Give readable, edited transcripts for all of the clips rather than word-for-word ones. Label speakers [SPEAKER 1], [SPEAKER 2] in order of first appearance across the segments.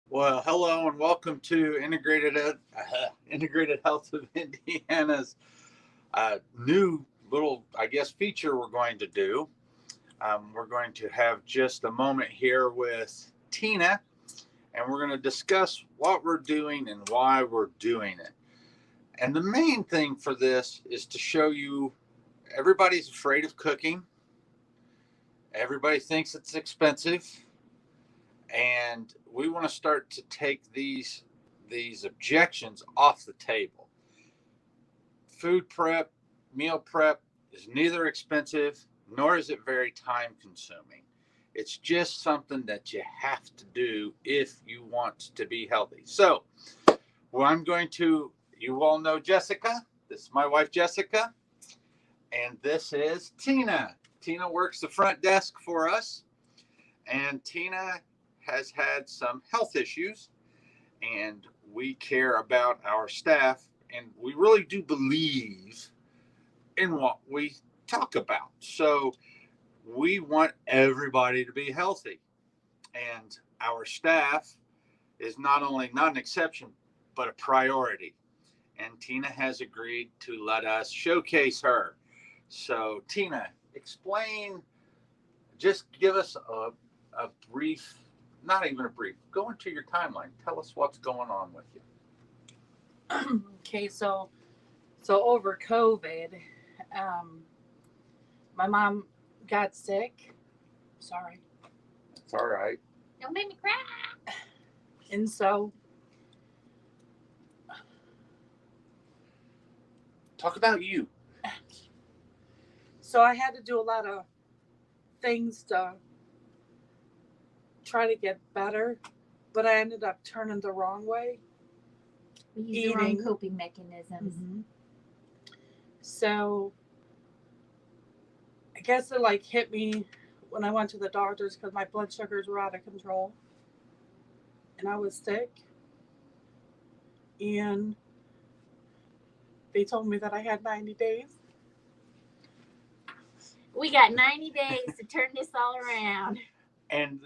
[SPEAKER 1] Well, hello and welcome to Integrated Health of Indiana's new little, I guess, feature we're going to do. We're going to have just a moment here with Tina, and we're going to discuss what we're doing and why we're doing it. And the main thing for this is to show you everybody's afraid of cooking. Everybody thinks it's expensive, and we want to start to take these objections off the table. Food prep, meal prep is neither expensive nor is it very time consuming. It's just something that you have to do if you want to be healthy. So, well, you all know Jessica. This is my wife, Jessica. And this is Tina. Tina works the front desk for us. And Tina has had some health issues. And we care about our staff. And we really do believe in what we talk about. So we want everybody to be healthy. And our staff is not only not an exception, but a priority. And Tina has agreed to let us showcase her. So, Tina, explain, just give us a brief, not even a brief, go into your timeline. Tell us what's going on with you.
[SPEAKER 2] Okay, so over COVID, um, my mom got sick. Sorry,
[SPEAKER 1] It's all right.
[SPEAKER 3] Don't make me cry.
[SPEAKER 2] and
[SPEAKER 1] Talk about you.
[SPEAKER 2] so I had to do a lot of things to try to get better, but I ended up turning the wrong way.
[SPEAKER 3] We use the wrong
[SPEAKER 2] Eating.
[SPEAKER 3] coping mechanisms.
[SPEAKER 2] So I guess it like hit me when I went to the doctors because my blood sugars were out of control, and I was sick, and they told me that I had 90 days.
[SPEAKER 3] We got 90 days to turn this all around.
[SPEAKER 1] And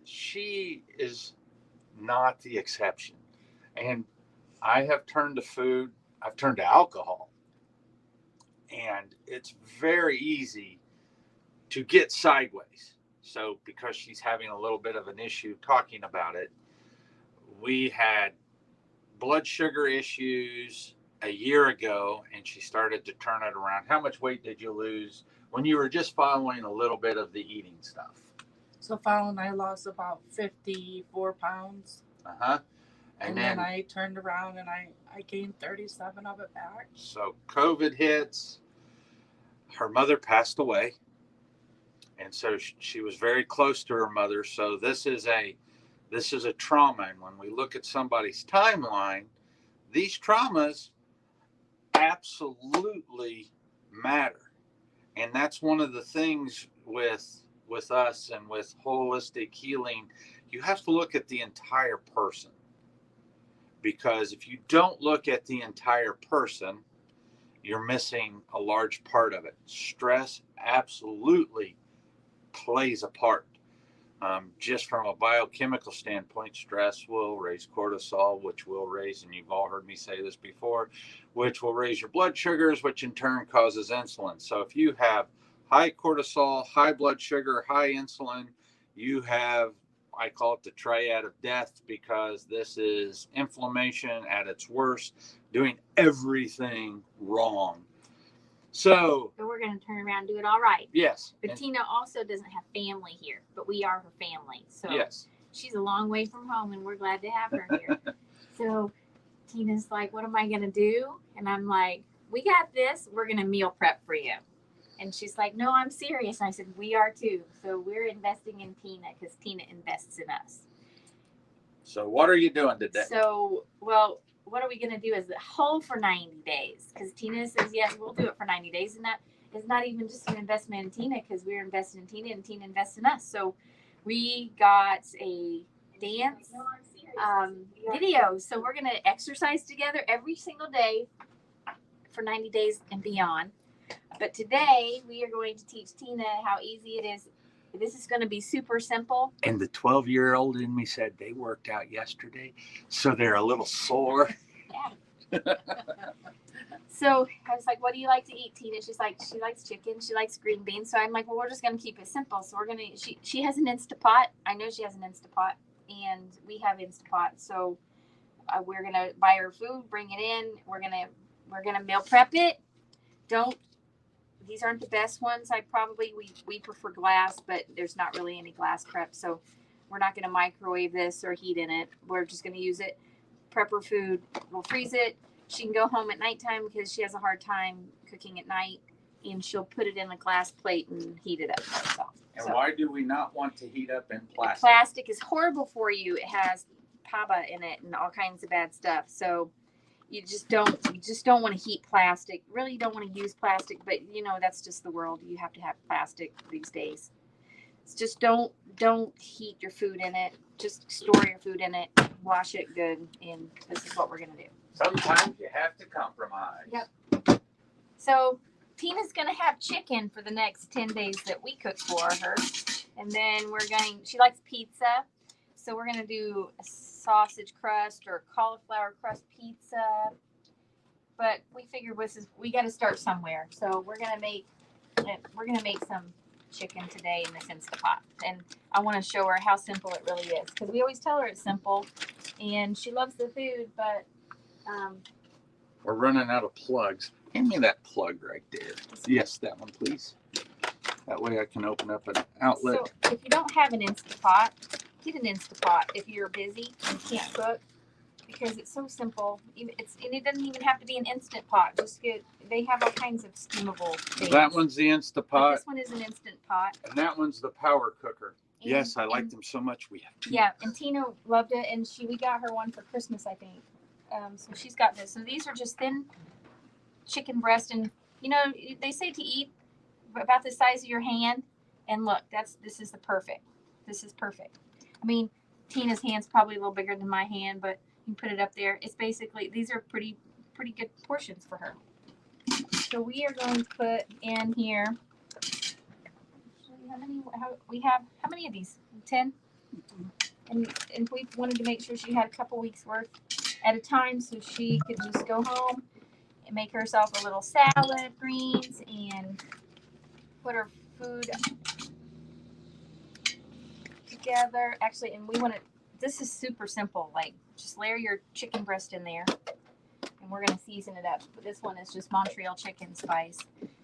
[SPEAKER 1] she is not the exception. And I have turned to food, I've turned to alcohol. And it's very easy to get sideways. So, because she's having a little bit of an issue talking about it, we had blood sugar issues a year ago, and she started to turn it around. How much weight did you lose when you were just following a little bit of the eating stuff?
[SPEAKER 2] So following, I lost about 54 pounds.
[SPEAKER 1] Uh-huh.
[SPEAKER 2] And then I turned around and I gained 37 of it back.
[SPEAKER 1] So COVID hits, her mother passed away. And so she was very close to her mother. So this is a trauma. And when we look at somebody's timeline, these traumas absolutely matter. And that's one of the things with us and with holistic healing. You have to look at the entire person, because if you don't look at the entire person, you're missing a large part of it. Stress absolutely plays a part. Just from a biochemical standpoint, stress will raise cortisol, which will raise, and you've all heard me say this before, which will raise your blood sugars, which in turn causes insulin. So if you have high cortisol, high blood sugar, high insulin, you have, I call it the triad of death, because this is inflammation at its worst, doing everything wrong. So
[SPEAKER 3] we're going to turn around and do it all right.
[SPEAKER 1] Yes.
[SPEAKER 3] But Tina also doesn't have family here, but we are her family. So
[SPEAKER 1] yes,
[SPEAKER 3] she's a long way from home, and we're glad to have her here. So Tina's like, what am I going to do? And I'm like, we got this. We're going to meal prep for you. And she's like, no, I'm serious. And I said, we are too. So we're investing in Tina because Tina invests in us.
[SPEAKER 1] So what are you doing today?
[SPEAKER 3] So, well, what are we going to do as a whole for 90 days? Because Tina says, yes, we'll do it for 90 days. And that is not even just an investment in Tina, because we're investing in Tina and Tina invests in us. So we got a dance video. So we're going to exercise together every single day for 90 days and beyond. But today we are going to teach Tina how easy it is This is going to be super simple.
[SPEAKER 1] And the 12-year-old in me said they worked out yesterday, so they're a little sore.
[SPEAKER 3] So I was like, what do you like to eat, Tina? She's like, she likes chicken. She likes green beans. So I'm like, well, we're just going to keep it simple. So we're going to, she has an Instapot. I know she has an Instapot, and we have Instapot. So we're going to buy her food, bring it in. We're going to meal prep it. These aren't the best ones. We prefer glass, but there's not really any glass prep. So we're not going to microwave this or heat in it. We're just going to use it. Prep her food. We'll freeze it. She can go home at nighttime because she has a hard time cooking at night, and she'll put it in a glass plate and heat it up by itself.
[SPEAKER 1] And why do we not want to heat up in plastic?
[SPEAKER 3] Plastic is horrible for you. It has PABA in it and all kinds of bad stuff. So you just don't want to heat plastic. Really, you don't want to use plastic, but that's just the world. You have to have plastic these days. It's just don't heat your food in it. Just store your food in it. Wash it good, and this is what we're gonna do.
[SPEAKER 1] Sometimes you have to compromise.
[SPEAKER 3] Yep. So Tina's gonna have chicken for the next 10 days that we cook for her, and then she likes pizza, so we're gonna do a sausage crust or cauliflower crust pizza. But we figured we got to start somewhere, so we're gonna make some chicken today in this Instapot, and I want to show her how simple it really is, because we always tell her it's simple, and she loves the food, but
[SPEAKER 1] we're running out of plugs. Hand me that plug right there. Yes, that one, please. That way I can open up an outlet.
[SPEAKER 3] So if you don't have an Instapot, get an Instapot if you're busy and can't cook, because it's so simple. And it doesn't even have to be an Instant Pot. They have all kinds of steamable things.
[SPEAKER 1] That one's the
[SPEAKER 3] But
[SPEAKER 1] Instapot,
[SPEAKER 3] this one is an Instant Pot.
[SPEAKER 1] and that one's the power cooker.
[SPEAKER 3] And-
[SPEAKER 1] Yes, I like
[SPEAKER 3] and-
[SPEAKER 1] them so much. We have two.
[SPEAKER 3] Yeah, and Tina loved it, and we got her one for Christmas, I think. So she's got this. So these are just thin chicken breast, and they say to eat about the size of your hand. And look, this is perfect. This is perfect. I mean, Tina's hand's probably a little bigger than my hand, but you can put it up there. It's basically, these are pretty good portions for her. So we are going to put in here. How many of these? 10? And we wanted to make sure she had a couple weeks worth at a time, so she could just go home and make herself a little salad, greens, and put her food together. Actually, and this is super simple. Like, just layer your chicken breast in there, and we're going to season it up. But this one is just Montreal chicken spice.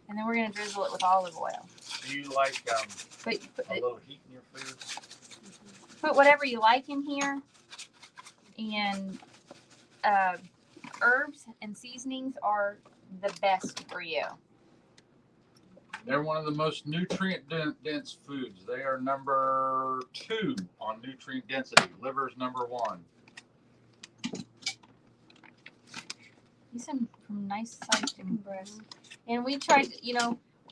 [SPEAKER 3] And then we're going to drizzle it with olive oil.
[SPEAKER 1] Do you like
[SPEAKER 3] But
[SPEAKER 1] a little heat in your food?
[SPEAKER 3] put whatever you like in here. And herbs and seasonings are the best for you.
[SPEAKER 1] They're one of the most nutrient dense foods. They are number 2 on nutrient density. Liver's number 1.
[SPEAKER 3] These are from nice sized chicken breast. And we tried,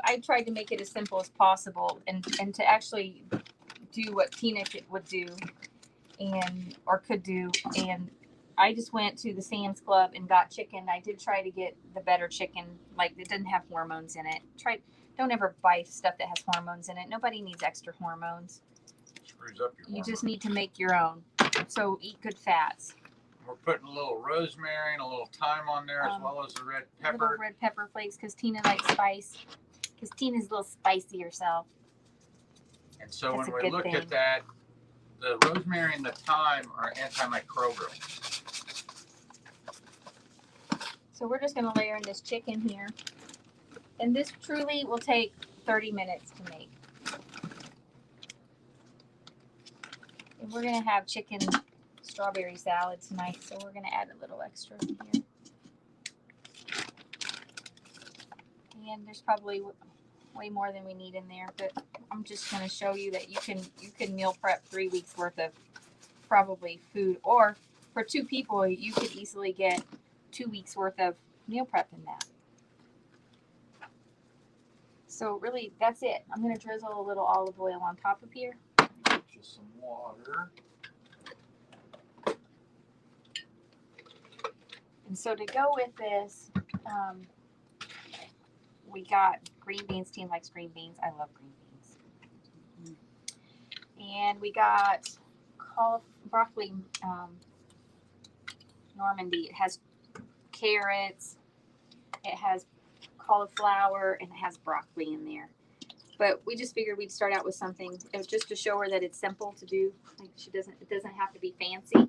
[SPEAKER 3] I tried to make it as simple as possible, and to actually do what Tina would do or could do. And I just went to the Sam's Club and got chicken. I did try to get the better chicken, like it didn't have hormones in it. Don't ever buy stuff that has hormones in it. Nobody needs extra hormones.
[SPEAKER 1] Screws up your
[SPEAKER 3] You
[SPEAKER 1] hormones.
[SPEAKER 3] just need to make your own. So eat good fats.
[SPEAKER 1] We're putting a little rosemary and a little thyme on there, as well as the red
[SPEAKER 3] Little
[SPEAKER 1] pepper.
[SPEAKER 3] red pepper flakes, because Tina likes spice. Because Tina's a little spicy herself.
[SPEAKER 1] And so
[SPEAKER 3] That's
[SPEAKER 1] when
[SPEAKER 3] a
[SPEAKER 1] we
[SPEAKER 3] good
[SPEAKER 1] look
[SPEAKER 3] thing.
[SPEAKER 1] at that, the rosemary and the thyme are antimicrobial.
[SPEAKER 3] So we're just going to layer in this chicken here. And this truly will take 30 minutes to make. And we're going to have chicken strawberry salad tonight, so we're going to add a little extra in here. And there's probably way more than we need in there, but I'm just going to show you that you can meal prep 3 weeks worth of probably food, or for 2 people you could easily get 2 weeks worth of meal prep in that. So really, that's it. I'm going to drizzle a little olive oil on top of here.
[SPEAKER 1] Just some water.
[SPEAKER 3] And so to go with this, we got green beans. Tina likes green beans. I love green beans. And we got broccoli Normandy. It has carrots, it has cauliflower, and it has broccoli in there. But we just figured we'd start out with something just to show her that it's simple to do. Like it doesn't have to be fancy.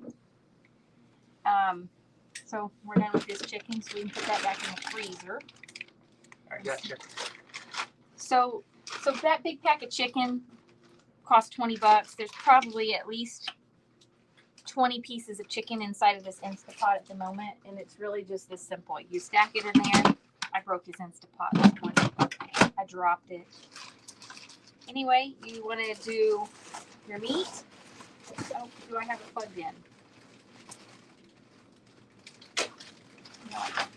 [SPEAKER 3] So we're done with this chicken, so we can put that back in the freezer.
[SPEAKER 1] I got you.
[SPEAKER 3] So that big pack of chicken costs $20. There's probably at least 20 pieces of chicken inside of this Instapot at the moment, and it's really just this simple. You stack it in there. I broke his Instapot this morning. I dropped it. Anyway, you want to do your meat. Oh, do I have it plugged in? No, I don't.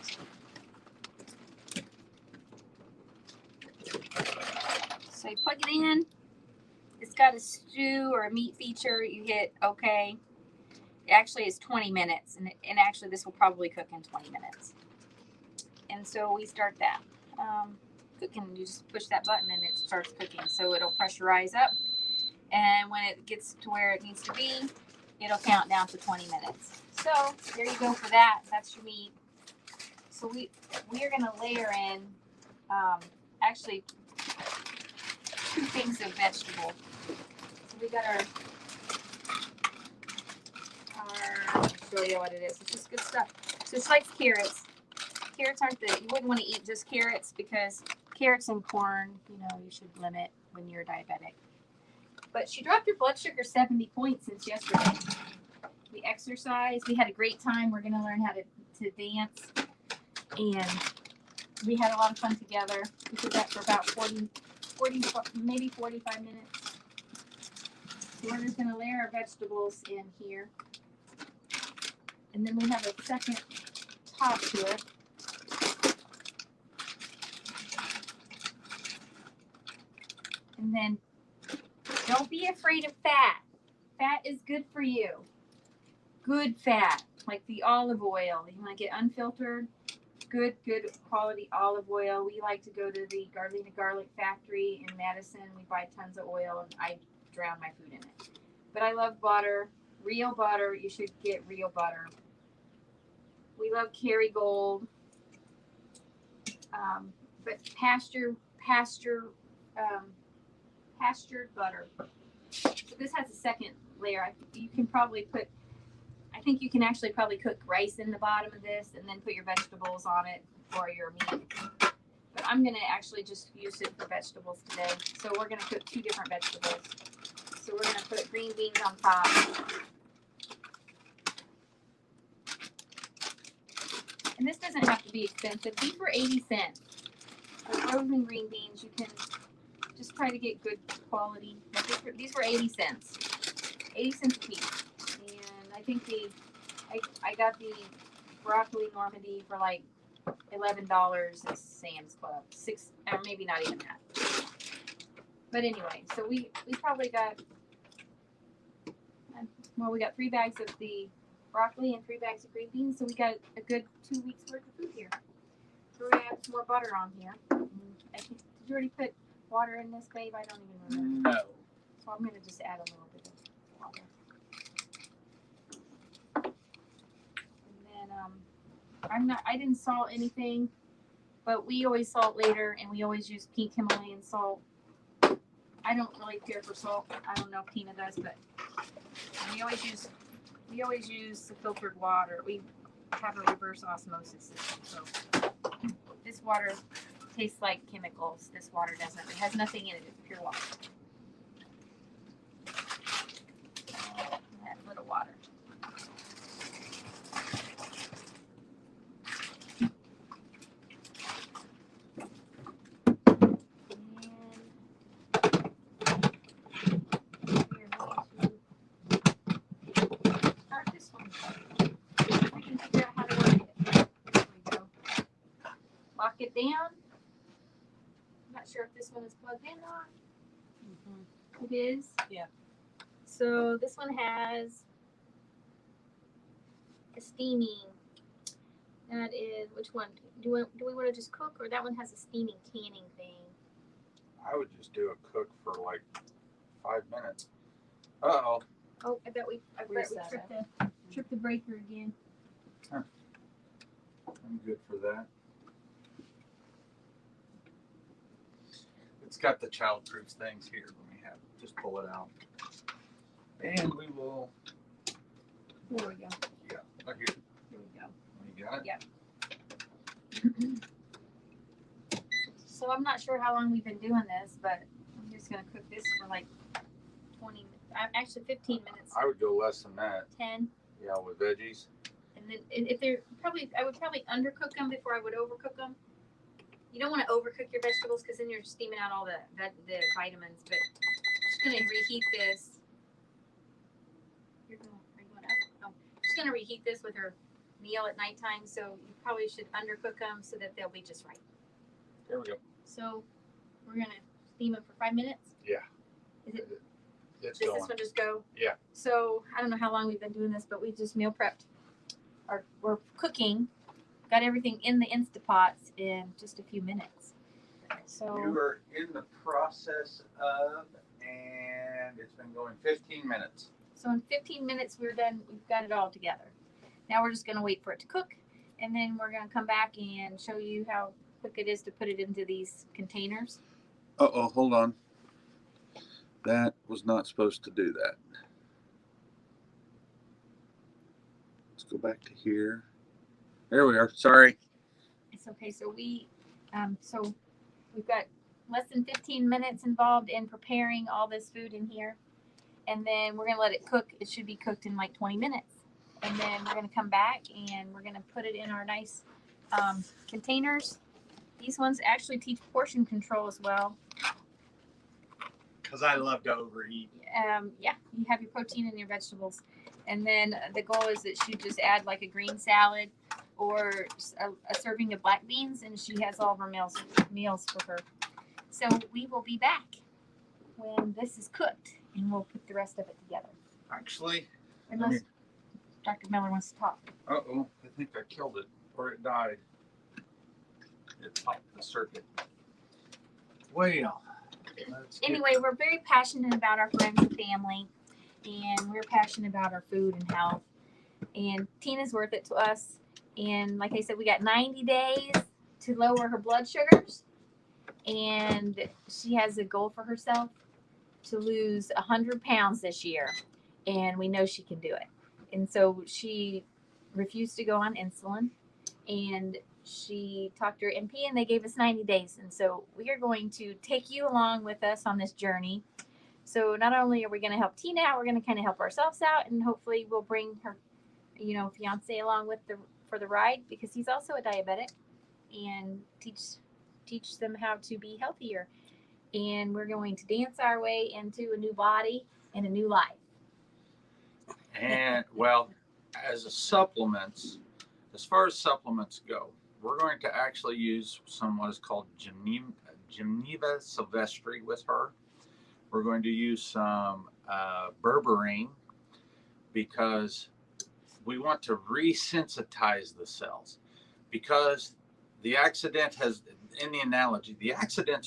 [SPEAKER 3] So you plug it in. It's got a stew or a meat feature. You hit OK. It actually is 20 minutes, and actually this will probably cook in 20 minutes. And so we start that cooking. You just push that button and it starts cooking. So it'll pressurize up, and when it gets to where it needs to be, it'll count down to 20 minutes. So there you go for that. That's your meat. So we are going to layer in actually 2 things of vegetable. So we got our I'll show you what it is. It's just good stuff. So it's like carrots. Carrots aren't you wouldn't want to eat just carrots, because carrots and corn, you should limit when you're diabetic. But she dropped her blood sugar 70 points since yesterday. We exercised. We had a great time. We're going to learn how to dance. And we had a lot of fun together. We did that for about 40, maybe 45 minutes. So we're just going to layer our vegetables in here. And then we have a second top to it. And then don't be afraid of fat. Fat is good for you. Good fat, like the olive oil. You want to get unfiltered, good quality olive oil. We like to go to the Garlina Garlic Factory in Madison. We buy tons of oil, and I drown my food in it. But I love butter. Real butter. You should get real butter. We love Kerrygold. But pastured butter. So this has a second layer. You can probably I think you can actually probably cook rice in the bottom of this and then put your vegetables on it for your meat. But I'm going to actually just use it for vegetables today. So we're going to cook 2 different vegetables. So we're going to put green beans on top. And this doesn't have to be expensive. These were 80 cents. For frozen green beans, you can just try to get good quality. These were 80 cents. 80 cents a piece. And I think I got the broccoli Normandy for like $11 at Sam's Club. 6, or maybe not even that. But anyway, so we probably got, we got 3 bags of the broccoli and 3 bags of green beans. So we got a good 2 weeks worth of food here. So we're going to add some more butter on here. Did you already put water in this, babe? I don't even remember.
[SPEAKER 1] No.
[SPEAKER 3] So I'm going to just add a little bit of water. And then I didn't salt anything, but we always salt later, and we always use pink Himalayan salt. I don't really care for salt. I don't know if Tina does, but we always use the filtered water. We have a reverse osmosis system, so this water tastes like chemicals. This water doesn't. It has nothing in it. It's pure water. That little water. Start this one. I can figure out how to work it. There we go. Lock it down. I'm not sure if this one is plugged in or not. It is?
[SPEAKER 2] Yeah.
[SPEAKER 3] So this one has a steaming. That is, which one? Do we want to just cook, or that one has a steaming canning thing?
[SPEAKER 1] I would just do a cook for like 5 minutes. Uh-oh.
[SPEAKER 3] Oh, I bet we
[SPEAKER 2] Where's that
[SPEAKER 3] tripped the breaker again.
[SPEAKER 1] I'm good for that. It's got the childproof things here. Let me have just pull it out. And we will,
[SPEAKER 3] There we go.
[SPEAKER 1] yeah, right here.
[SPEAKER 3] There we go.
[SPEAKER 1] You got it?
[SPEAKER 3] Yeah. So I'm not sure how long we've been doing this, but I'm just gonna cook this for like 20, actually 15 minutes,
[SPEAKER 1] I would go less than that.
[SPEAKER 3] 10.
[SPEAKER 1] Yeah, with veggies.
[SPEAKER 3] And then if they're I would probably undercook them before I would overcook them. You don't want to overcook your vegetables because then you're steaming out all the vitamins. But I'm just gonna reheat this. Are you going up? Oh, just gonna reheat this with her meal at nighttime. So you probably should undercook them so that they'll be just right.
[SPEAKER 1] There we go.
[SPEAKER 3] So we're gonna steam them for 5 minutes.
[SPEAKER 1] Yeah.
[SPEAKER 3] Is it?
[SPEAKER 1] It's
[SPEAKER 3] Does
[SPEAKER 1] going.
[SPEAKER 3] this one just go?
[SPEAKER 1] Yeah.
[SPEAKER 3] So I don't know how long we've been doing this, but we just meal prepped. We're cooking, got everything in the Instapots in just a few minutes. So
[SPEAKER 1] You are in the process of, and it's been going 15 minutes.
[SPEAKER 3] So in 15 minutes we're done. We've got it all together. Now we're just gonna wait for it to cook, and then we're gonna come back and show you how quick it is to put it into these containers.
[SPEAKER 1] Uh-oh, hold on. That was not supposed to do that. Let's go back to here. There we are. Sorry.
[SPEAKER 3] It's okay. So we've got less than 15 minutes involved in preparing all this food in here. And then we're going to let it cook. It should be cooked in like 20 minutes. And then we're going to come back and we're going to put it in our nice containers. These ones actually teach portion control as well.
[SPEAKER 4] Because I love to overeat.
[SPEAKER 3] Yeah, you have your protein and your vegetables. And then the goal is that she just add like a green salad or a serving of black beans, and she has all of her meals for her. So we will be back when this is cooked, and we'll put the rest of it together.
[SPEAKER 1] Actually,
[SPEAKER 3] Unless Dr. Miller wants to talk.
[SPEAKER 1] uh-oh, I think I killed it, or it died. It popped the circuit. Well,
[SPEAKER 3] Anyway, we're very passionate about our friends and family, and we're passionate about our food and health. And Tina's worth it to us. And like I said, we got 90 days to lower her blood sugars. And she has a goal for herself to lose 100 pounds this year. And we know she can do it. And so she refused to go on insulin. And she talked to her NP, and they gave us 90 days. And so we are going to take you along with us on this journey. So not only are we going to help Tina out, we're going to kind of help ourselves out, and hopefully we'll bring her, fiance along for the ride, because he's also a diabetic, and teach them how to be healthier. And we're going to dance our way into a new body and a new life.
[SPEAKER 1] and well, as as far as supplements go, we're going to actually use what is called Geneva Silvestri with her. We're going to use some berberine because we want to resensitize the cells, because the accident's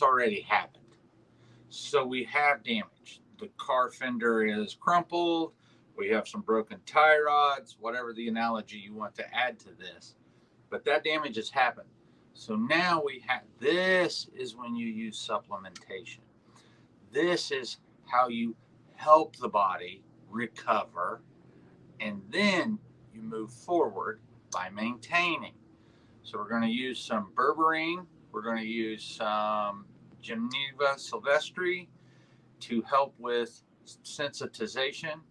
[SPEAKER 1] already happened. So we have damage. The car fender is crumpled. We have some broken tie rods, whatever the analogy you want to add to this. But that damage has happened. So now this is when you use supplementation. This is how you help the body recover, and then you move forward by maintaining. So we're going to use some berberine. We're going to use some Geneva Silvestri to help with sensitization.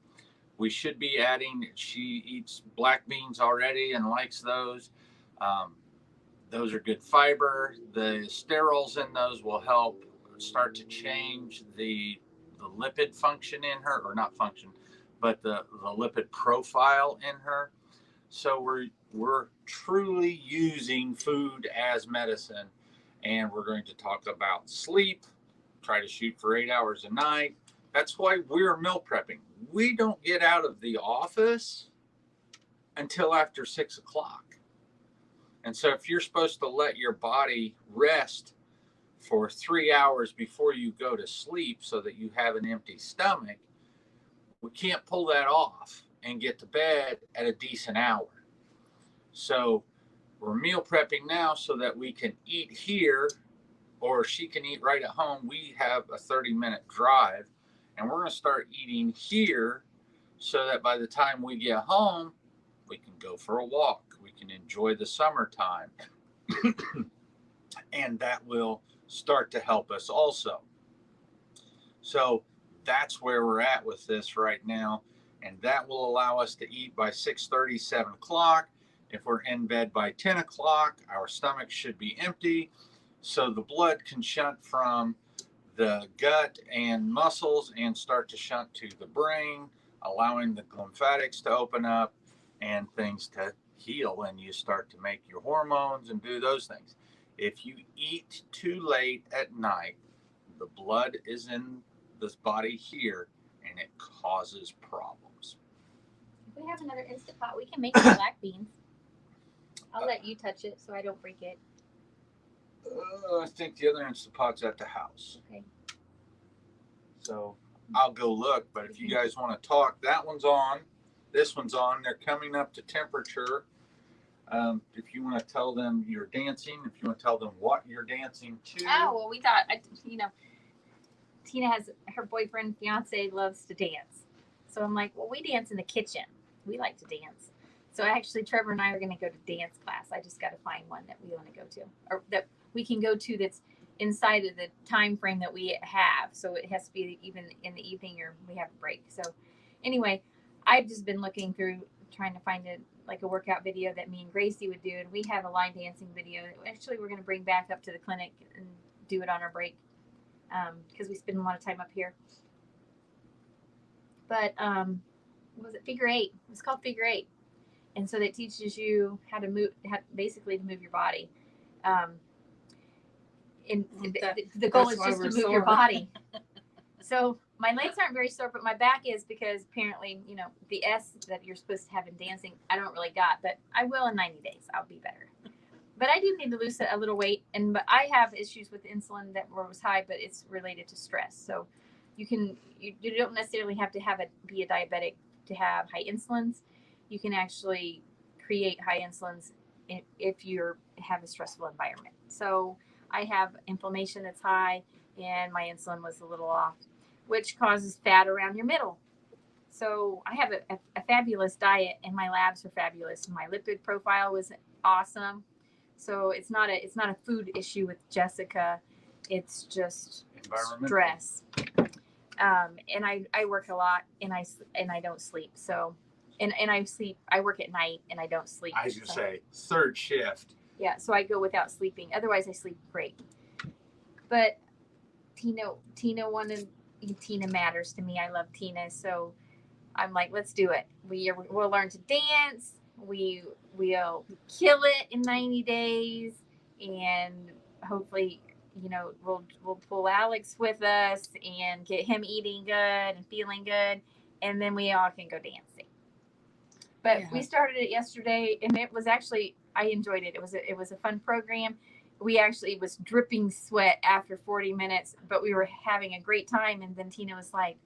[SPEAKER 1] We should be adding, she eats black beans already and likes those. Those are good fiber. The sterols in those will help start to change the lipid function in her, or not function, but the lipid profile in her. So we're truly using food as medicine, and we're going to talk about sleep. Try to shoot for 8 hours a night. That's why we're meal prepping. We don't get out of the office until after 6 o'clock. And so if you're supposed to let your body rest for 3 hours before you go to sleep so that you have an empty stomach, we can't pull that off and get to bed at a decent hour. So we're meal prepping now so that we can eat here, or she can eat right at home. We have a 30-minute drive, and we're going to start eating here so that by the time we get home, we can go for a walk. We can enjoy the summertime. And that will start to help us also. So that's where we're at with this right now. And that will allow us to eat by 6:30, 7 o'clock. If we're in bed by 10 o'clock, our stomach should be empty. So the blood can shunt from the gut and muscles and start to shunt to the brain, allowing the lymphatics to open up and things to heal. And you start to make your hormones and do those things. If you eat too late at night, the blood is in this body here and it causes problems.
[SPEAKER 3] If we have another Instant Pot, we can make some black beans. I'll let you touch it so I don't break it.
[SPEAKER 1] I think the other Instant Pot's at the house.
[SPEAKER 3] Okay.
[SPEAKER 1] So I'll go look, but if you guys want to talk, that one's on. This one's on. They're coming up to temperature. If you want to tell them you're dancing, if you want to tell them what you're dancing to.
[SPEAKER 3] Oh, well, we thought, Tina has her boyfriend, fiance loves to dance. So I'm like, well, we dance in the kitchen. We like to dance. So actually, Trevor and I are going to go to dance class. I just got to find one that we want to go to, or that we can go to that's inside of the time frame that we have. So it has to be even in the evening or we have a break. So anyway, I've just been looking through trying to find a workout video that me and Gracie would do, and we have a line dancing video. Actually, we're going to bring back up to the clinic and do it on our break because we spend a lot of time up here. But what was it? Figure Eight. It's called Figure Eight, and so that teaches you how to move, basically to move your body. The goal is just to move your body. So my legs aren't very sore, but my back is, because apparently, the S that you're supposed to have in dancing, I don't really got, but I will in 90 days. I'll be better. But I do need to lose a little weight, but I have issues with insulin that was high, but it's related to stress. So you don't necessarily have to be a diabetic to have high insulins. You can actually create high insulins if you have a stressful environment. So I have inflammation that's high, and my insulin was a little off, which causes fat around your middle. So I have a fabulous diet, and my labs are fabulous. My lipid profile was awesome. So it's not a food issue with Jessica. It's just stress. And I work a lot, and I don't sleep. So, and I work at night, and I don't sleep.
[SPEAKER 1] I was going to say third shift.
[SPEAKER 3] Yeah, so I go without sleeping. Otherwise, I sleep great. But Tina matters to me. I love Tina, so I'm like, let's do it. We'll learn to dance. We'll kill it in 90 days, and hopefully, we'll pull Alex with us and get him eating good and feeling good, and then we all can go dancing. But we started it yesterday, and it was actually, I enjoyed it. It was a fun program. We actually was dripping sweat after 40 minutes, but we were having a great time. And then Tina was like,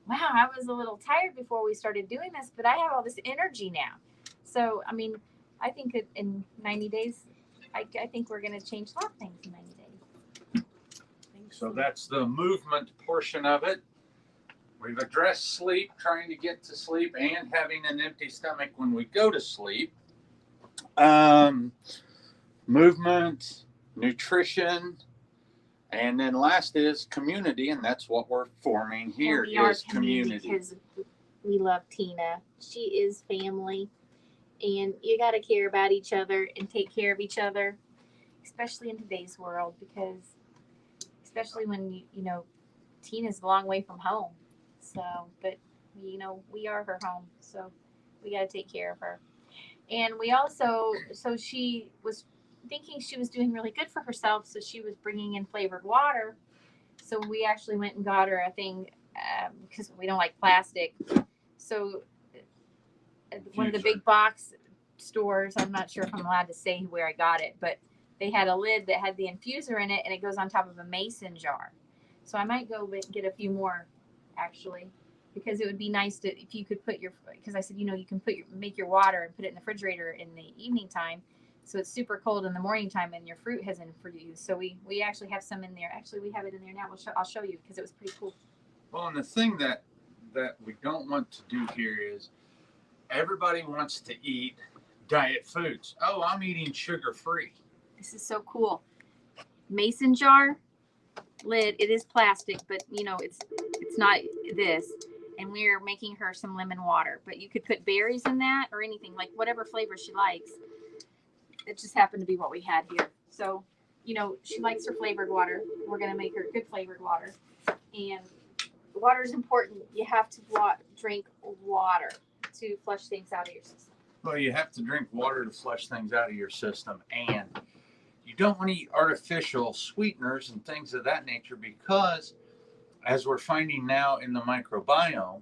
[SPEAKER 3] wow, I was a little tired before we started doing this, but I have all this energy now. So, I think that in 90 days, I think we're going to change a lot of things in 90 days.
[SPEAKER 1] So that's the movement portion of it. We've addressed sleep, trying to get to sleep, and having an empty stomach when we go to sleep. Movement, nutrition, and then last is community, and that's what we're forming here is community.
[SPEAKER 3] Because we love Tina. She is family, and you got to care about each other and take care of each other, especially in today's world, because especially when Tina's a long way from home. So, but we are her home, so we got to take care of her. And we also, so she was thinking she was doing really good for herself, so she was bringing in flavored water. So we actually went and got her a thing because we don't like plastic. So one of the big box stores, I'm not sure if I'm allowed to say where I got it, but they had a lid that had the infuser in it, and it goes on top of a mason jar. So I might go get a few more, actually. because it would be nice to if you could put your because I said you can make your water and put it in the refrigerator in the evening time, so it's super cold in the morning time and your fruit hasn't freezed. So we actually have some in there. Actually, we have it in there now. I'll show you because it was pretty cool.
[SPEAKER 1] Well, and the thing that we don't want to do here is everybody wants to eat diet foods. Oh, I'm eating sugar free.
[SPEAKER 3] This is so cool. Mason jar lid. It is plastic, but it's not this. And we're making her some lemon water. But you could put berries in that or anything, like whatever flavor she likes. It just happened to be what we had here. So, she likes her flavored water. We're gonna make her good flavored water. And water is important. You have to drink water to flush things out of your system.
[SPEAKER 1] Well, you have to drink water to flush things out of your system, and you don't want to eat artificial sweeteners and things of that nature because, as we're finding now in the microbiome,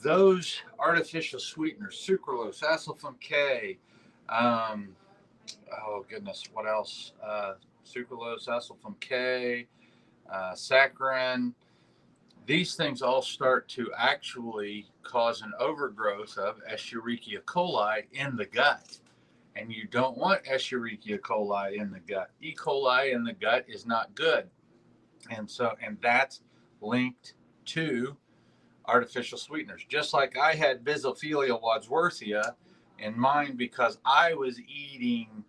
[SPEAKER 1] those artificial sweeteners, sucralose, acesulfame K, oh goodness, what else? Sucralose, acesulfame K, saccharin. These things all start to actually cause an overgrowth of Escherichia coli in the gut. And you don't want Escherichia coli in the gut. E. coli in the gut is not good. And that's linked to artificial sweeteners. Just like I had Bisophila wadsworthia in mine because I was eating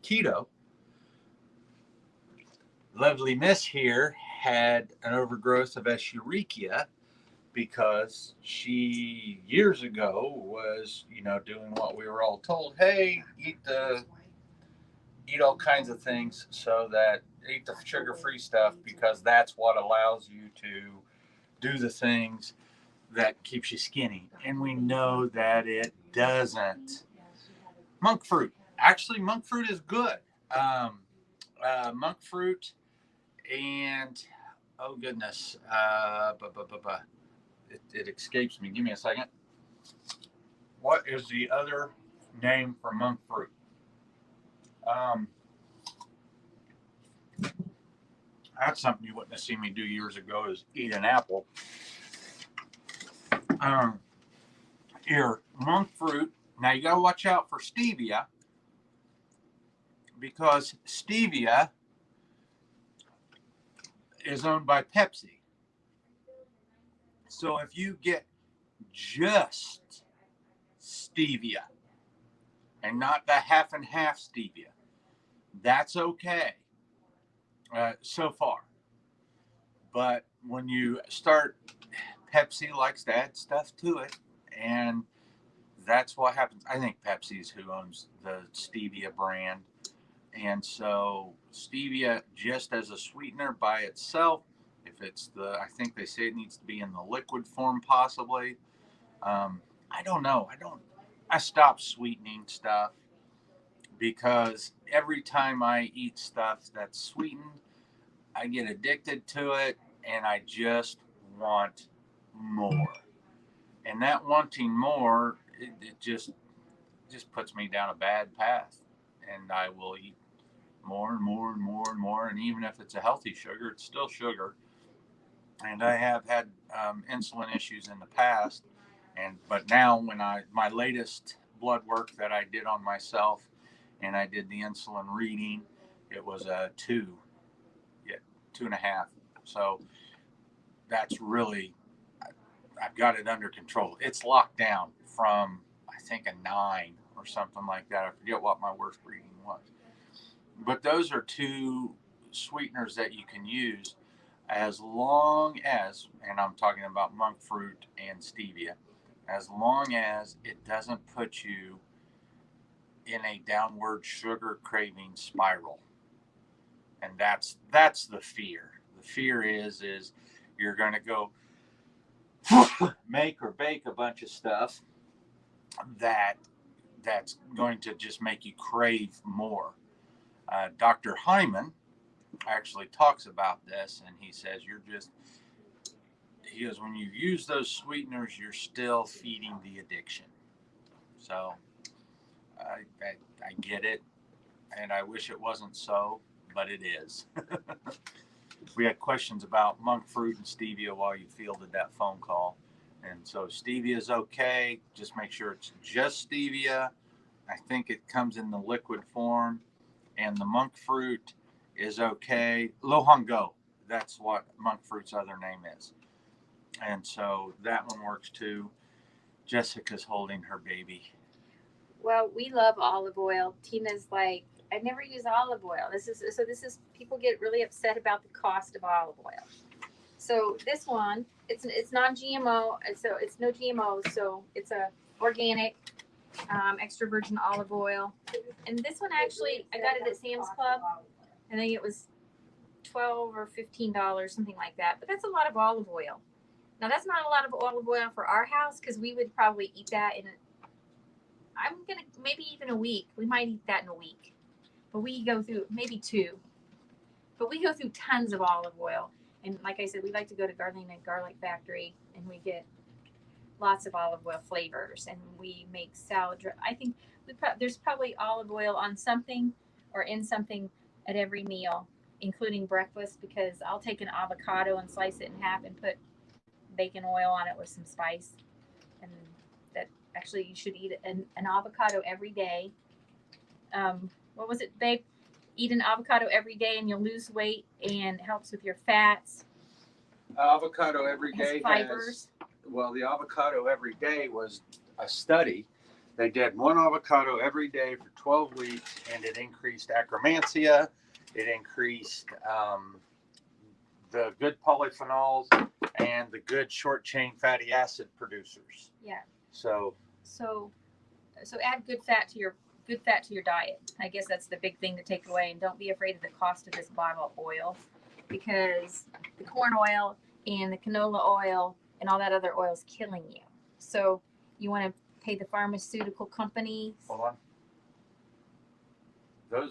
[SPEAKER 1] keto. Lovely Miss here had an overgrowth of Escherichia because she years ago was, doing what we were all told. Hey, eat all kinds of things eat the sugar-free stuff because that's what allows you to do the things that keeps you skinny. And we know that it doesn't. Monk fruit. Actually, monk fruit is good. Monk fruit and oh goodness, it escapes me. Give me a second. What is the other name for monk fruit? That's something you wouldn't have seen me do years ago is eat an apple. Here, monk fruit. Now you gotta watch out for stevia because stevia is owned by Pepsi. So if you get just stevia and not the half and half stevia, that's okay so far. But when you start, Pepsi likes to add stuff to it, and that's what happens. I think Pepsi is who owns the stevia brand. And so stevia just as a sweetener by itself, if it's I think they say it needs to be in the liquid form possibly. I don't know. I stopped sweetening stuff because every time I eat stuff that's sweetened, I get addicted to it and I just want more. And that wanting more, it just puts me down a bad path. And I will eat more and more and more and more. And even if it's a healthy sugar, it's still sugar. And I have had insulin issues in the past. But now when my latest blood work that I did on myself and I did the insulin reading, it was a 2.5. So that's really, I've got it under control. It's locked down from, I think, a 9 or something like that. I forget what my worst reading was. But those are two sweeteners that you can use as long as, and I'm talking about monk fruit and stevia, as long as it doesn't put you in a downward sugar craving spiral. And that's the fear. The fear is you're going to go make or bake a bunch of stuff that's going to just make you crave more. Dr. Hyman actually talks about this, and he says when you use those sweeteners, you're still feeding the addiction. So I get it, and I wish it wasn't so, but it is. we had questions about monk fruit and stevia while you fielded that phone call. And so stevia is okay. Just make sure it's just stevia. I think it comes in the liquid form. And the monk fruit is okay. Lohango, that's what monk fruit's other name is. And so that one works too. Jessica's holding her baby.
[SPEAKER 3] Well, we love olive oil. Tina's like, I never use olive oil. This is people get really upset about the cost of olive oil. So this one, it's non-GMO, so it's no GMOs, so it's a organic, extra virgin olive oil. And this one actually, I got it at Sam's Club. I think it was $12 or $15, something like that. But that's a lot of olive oil. Now that's not a lot of olive oil for our house because we would probably eat that I'm gonna maybe even a week. We might eat that in a week, but we go through maybe 2. But we go through tons of olive oil, and like I said, we like to go to Gardena Garlic Factory, and we get lots of olive oil flavors, and we make salad. I think there's probably olive oil on something or in something at every meal, including breakfast, because I'll take an avocado and slice it in half and put bacon oil on it with some spice, and that actually you should eat an avocado every day. What was it, babe? Eat an avocado every day and you'll lose weight and it helps with your fats.
[SPEAKER 1] Avocado every
[SPEAKER 3] It has
[SPEAKER 1] day
[SPEAKER 3] fibers.
[SPEAKER 1] The avocado every day was a study. They did one avocado every day for 12 weeks, and it increased acromantia. It increased the good polyphenols and the good short chain fatty acid producers.
[SPEAKER 3] Yeah.
[SPEAKER 1] So
[SPEAKER 3] add good fat to your diet. I guess that's the big thing to take away, and don't be afraid of the cost of this bottle of oil, because the corn oil and the canola oil and all that other oil is killing you. So you want to pay the pharmaceutical companies.
[SPEAKER 1] hold on.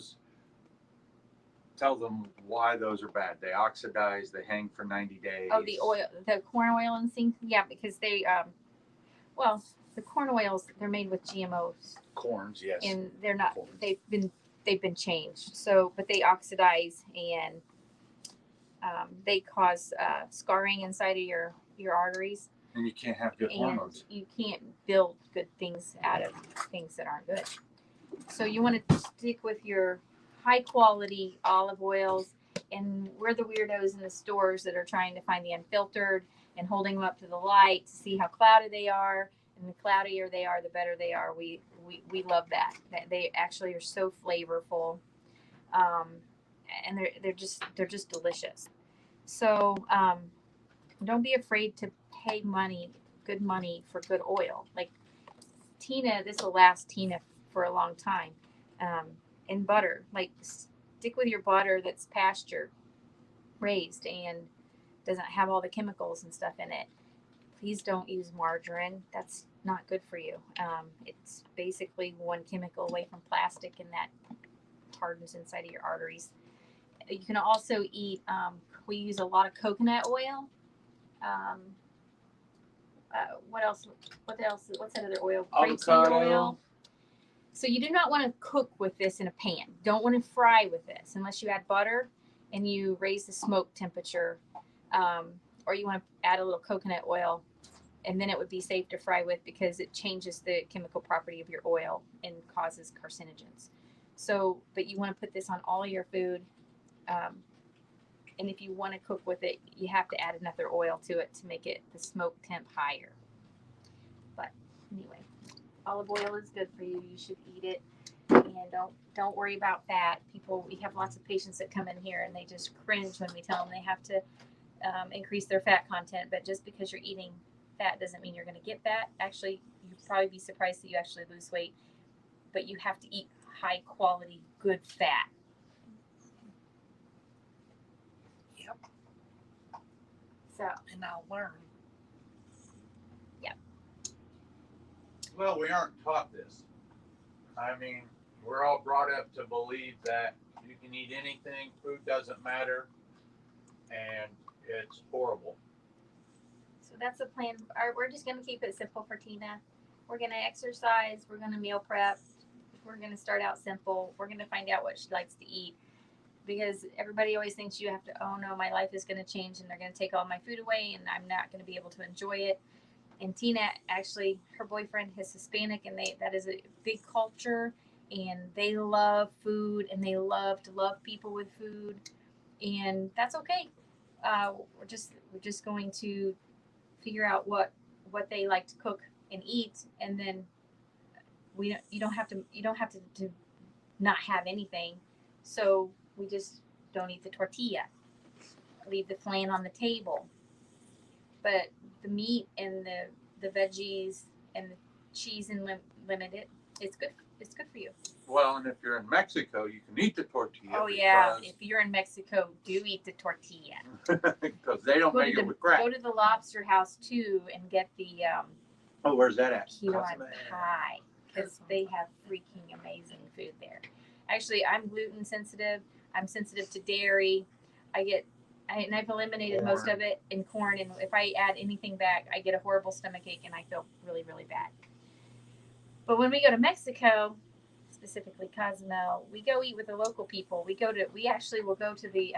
[SPEAKER 1] Tell them why those are bad. They oxidize. They hang for 90 days.
[SPEAKER 3] Oh, the corn oil and things. Yeah, because they, the corn oils, they're made with GMOs,
[SPEAKER 1] Corns, yes.
[SPEAKER 3] and they're not.
[SPEAKER 1] Corns.
[SPEAKER 3] They've been changed. So, but they oxidize and they cause scarring inside of your arteries,
[SPEAKER 1] And you can't have good
[SPEAKER 3] and
[SPEAKER 1] hormones.
[SPEAKER 3] you can't build good things out of things that aren't good. So you want to stick with your high quality olive oils, and we're the weirdos in the stores that are trying to find the unfiltered and holding them up to the light to see how cloudy they are. And the cloudier they are, the better they are. We love that they actually are so flavorful, and they're just delicious. So don't be afraid to pay good money for good oil. Like Tina, this will last Tina for a long time. And butter, like stick with your butter that's pasture raised and doesn't have all the chemicals and stuff in it. Please don't use margarine. That's not good for you. It's basically one chemical away from plastic, and that hardens inside of your arteries. You can also eat, we use a lot of coconut oil. What else? What's that other oil? Grapeseed
[SPEAKER 1] Avocado.
[SPEAKER 3] oil. So you do not want to cook with this in a pan. Don't want to fry with this unless you add butter and you raise the smoke temperature, or you want to add a little coconut oil, and then it would be safe to fry with because it changes the chemical property of your oil and causes carcinogens. So, but you want to put this on all your food, and if you want to cook with it, you have to add another oil to it to make it the smoke temp higher. But anyway, olive oil is good for you. You should eat it, and don't worry about fat. We have lots of patients that come in here and they just cringe when we tell them they have to increase their fat content. But just because you're eating fat doesn't mean you're going to get fat. Actually, you'd probably be surprised that you actually lose weight. But you have to eat high quality, good fat.
[SPEAKER 2] Yep.
[SPEAKER 3] So,
[SPEAKER 2] And I'll learn.
[SPEAKER 1] Well, we aren't taught this. I mean, we're all brought up to believe that you can eat anything, food doesn't matter, and it's horrible.
[SPEAKER 3] So that's the plan. We're just going to keep it simple for Tina. We're going to exercise. We're going to meal prep. We're going to start out simple. We're going to find out what she likes to eat. because everybody always thinks you have to, oh no, my life is going to change and they're going to take all my food away and I'm not going to be able to enjoy it. And Tina, actually, her boyfriend is Hispanic, and that is a big culture, and they love food, and they love to love people with food, and that's okay. We're just going to figure out what they like to cook and eat, and then you don't have to not have anything. So we just don't eat the tortilla, leave the flan on the table, but the meat and the veggies and the cheese and limited, it's good. It's good for you.
[SPEAKER 1] Well, and if you're in Mexico, you can eat the tortilla.
[SPEAKER 3] Oh yeah, if you're in Mexico, do eat the tortilla.
[SPEAKER 1] Because they don't make it with crap.
[SPEAKER 3] Go to the lobster house too and get the
[SPEAKER 1] Oh, where's that at?
[SPEAKER 3] key lime pie, because they have freaking amazing food there. Actually, I'm gluten sensitive. I'm sensitive to dairy. And I've eliminated most of it in corn. And if I add anything back, I get a horrible stomachache and I feel really, really bad. But when we go to Mexico, specifically Cozumel, we go eat with the local people. We actually will go to the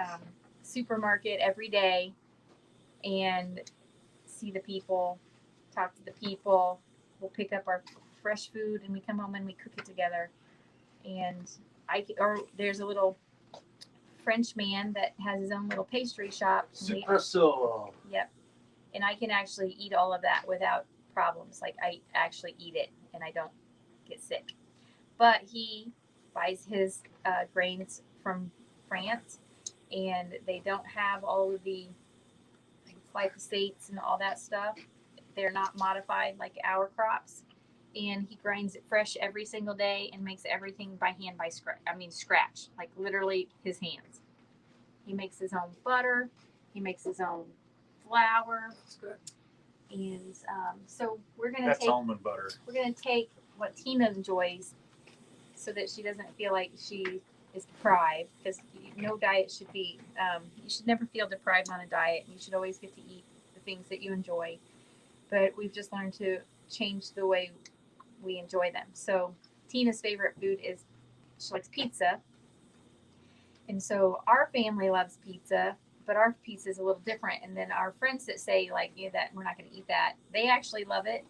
[SPEAKER 3] supermarket every day and see the people, talk to the people. We'll pick up our fresh food and we come home and we cook it together. And there's a little French man that has his own little pastry shop.
[SPEAKER 1] Super so.
[SPEAKER 3] Yep. And I can actually eat all of that without problems. Like I actually eat it and I don't get sick. But he buys his grains from France, and they don't have all of the glyphosates and all that stuff. They're not modified like our crops. And he grinds it fresh every single day and makes everything by hand scratch, like literally his hands. He makes his own butter. He makes his own flour.
[SPEAKER 2] That's good.
[SPEAKER 3] And so we're gonna
[SPEAKER 4] That's
[SPEAKER 3] take
[SPEAKER 4] almond butter.
[SPEAKER 3] what Tina enjoys, so that she doesn't feel like she is deprived. Because no diet should be. You should never feel deprived on a diet. You should always get to eat the things that you enjoy. But we've just learned to change the way we enjoy them. So Tina's favorite food is she likes pizza. And so our family loves pizza, but our pizza is a little different. And then our friends that say like, that we're not going to eat that, they actually love it.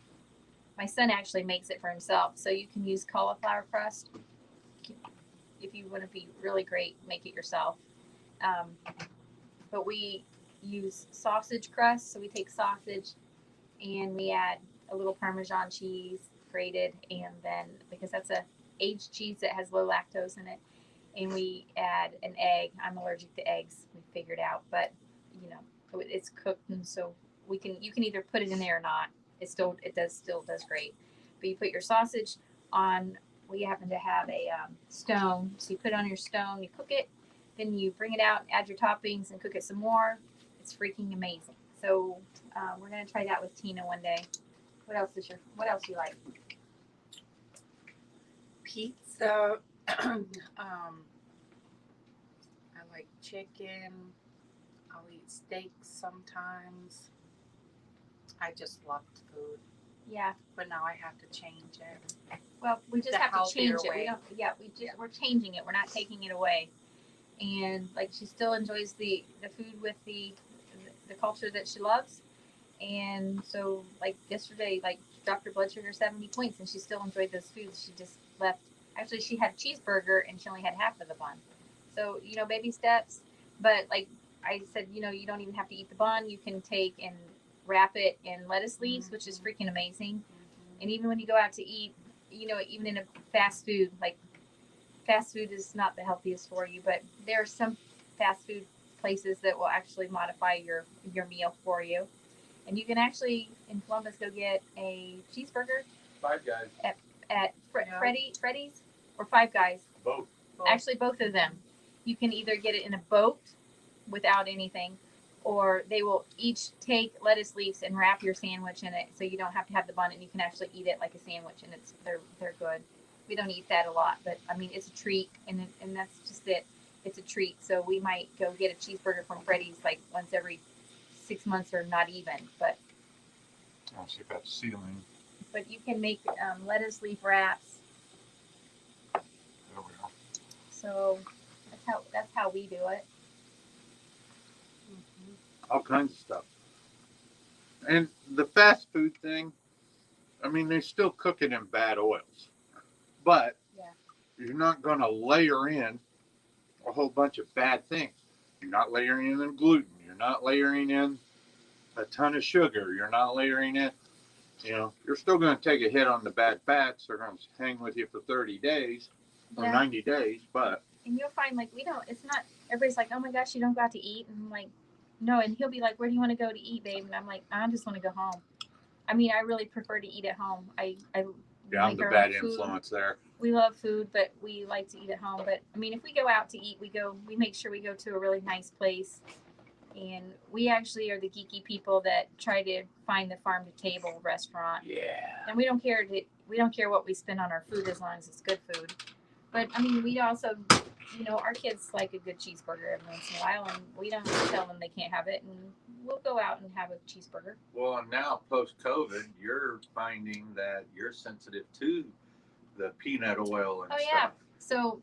[SPEAKER 3] My son actually makes it for himself. So you can use cauliflower crust. If you want to be really great, make it yourself. But we use sausage crust. So we take sausage and we add a little Parmesan cheese grated, and then because that's a aged cheese that has low lactose in it, and we add an egg. I'm allergic to eggs, we figured out, but it's cooked, and so you can either put it in there or not. It still does great. But you put your sausage on. We happen to have a stone, so you put it on your stone, you cook it, then you bring it out, add your toppings, and cook it some more. It's freaking amazing. So we're gonna try that with Tina one day. What else do you like?
[SPEAKER 2] Pizza. I like chicken. I'll eat steak sometimes. I just loved food,
[SPEAKER 3] Yeah.
[SPEAKER 2] but now I have to change it.
[SPEAKER 3] Well, we just
[SPEAKER 2] The
[SPEAKER 3] have to
[SPEAKER 2] healthier
[SPEAKER 3] change it.
[SPEAKER 2] way.
[SPEAKER 3] We're changing it. We're not taking it away. And like she still enjoys the food with the culture that she loves. And so like yesterday, like she dropped her blood sugar 70 points, and she still enjoyed those foods. She just left. Actually, she had a cheeseburger and she only had half of the bun. So baby steps. But like I said, you don't even have to eat the bun. You can take and wrap it in lettuce leaves, which is freaking amazing. And even when you go out to eat, even in a fast food, like fast food is not the healthiest for you, but there are some fast food places that will actually modify your meal for you. And you can actually in Columbus go get a cheeseburger
[SPEAKER 1] Five Guys.
[SPEAKER 3] at
[SPEAKER 2] Yeah.
[SPEAKER 3] Freddy's or Five Guys.
[SPEAKER 1] Both.
[SPEAKER 3] Actually, both of them. You can either get it in a boat without anything, or they will each take lettuce leaves and wrap your sandwich in it, so you don't have to have the bun, and you can actually eat it like a sandwich, and they're good. We don't eat that a lot, but I mean it's a treat, and that's just it. It's a treat. So we might go get a cheeseburger from Freddy's like once every 6 months, or not even. But
[SPEAKER 1] I'll see if that's sealing.
[SPEAKER 3] But you can make lettuce leaf wraps.
[SPEAKER 1] There we go.
[SPEAKER 3] So That's how we do it.
[SPEAKER 1] All kinds of stuff. And the fast food thing, I mean, they still cook it in bad oils, but
[SPEAKER 3] Yeah.
[SPEAKER 1] you're not going to layer in a whole bunch of bad things. You're not layering in gluten. You're not layering in a ton of sugar. You're not layering in, you're still going to take a hit on the bad fats. They're going to hang with you for 30 days or
[SPEAKER 3] Yeah.
[SPEAKER 1] 90 days, but
[SPEAKER 3] And you'll find like it's not, everybody's like, oh my gosh, you don't go out to eat. And I'm like, no. And he'll be like, where do you want to go to eat, babe? And I'm like, I just want to go home. I mean, I really prefer to eat at home.
[SPEAKER 1] yeah, I'm
[SPEAKER 3] make
[SPEAKER 1] the
[SPEAKER 3] our
[SPEAKER 1] bad
[SPEAKER 3] own food.
[SPEAKER 1] influence there.
[SPEAKER 3] We love food, but we like to eat at home. But I mean, if we go out to eat, we make sure we go to a really nice place. And we actually are the geeky people that try to find the farm to table restaurant.
[SPEAKER 1] Yeah.
[SPEAKER 3] And we don't care what we spend on our food as long as it's good food. But I mean, we also, our kids like a good cheeseburger every once in a while, and we don't tell them they can't have it, and we'll go out and have a cheeseburger.
[SPEAKER 1] Well, and now post-COVID, you're finding that you're sensitive to the peanut oil and
[SPEAKER 3] Oh,
[SPEAKER 1] stuff.
[SPEAKER 3] yeah. So,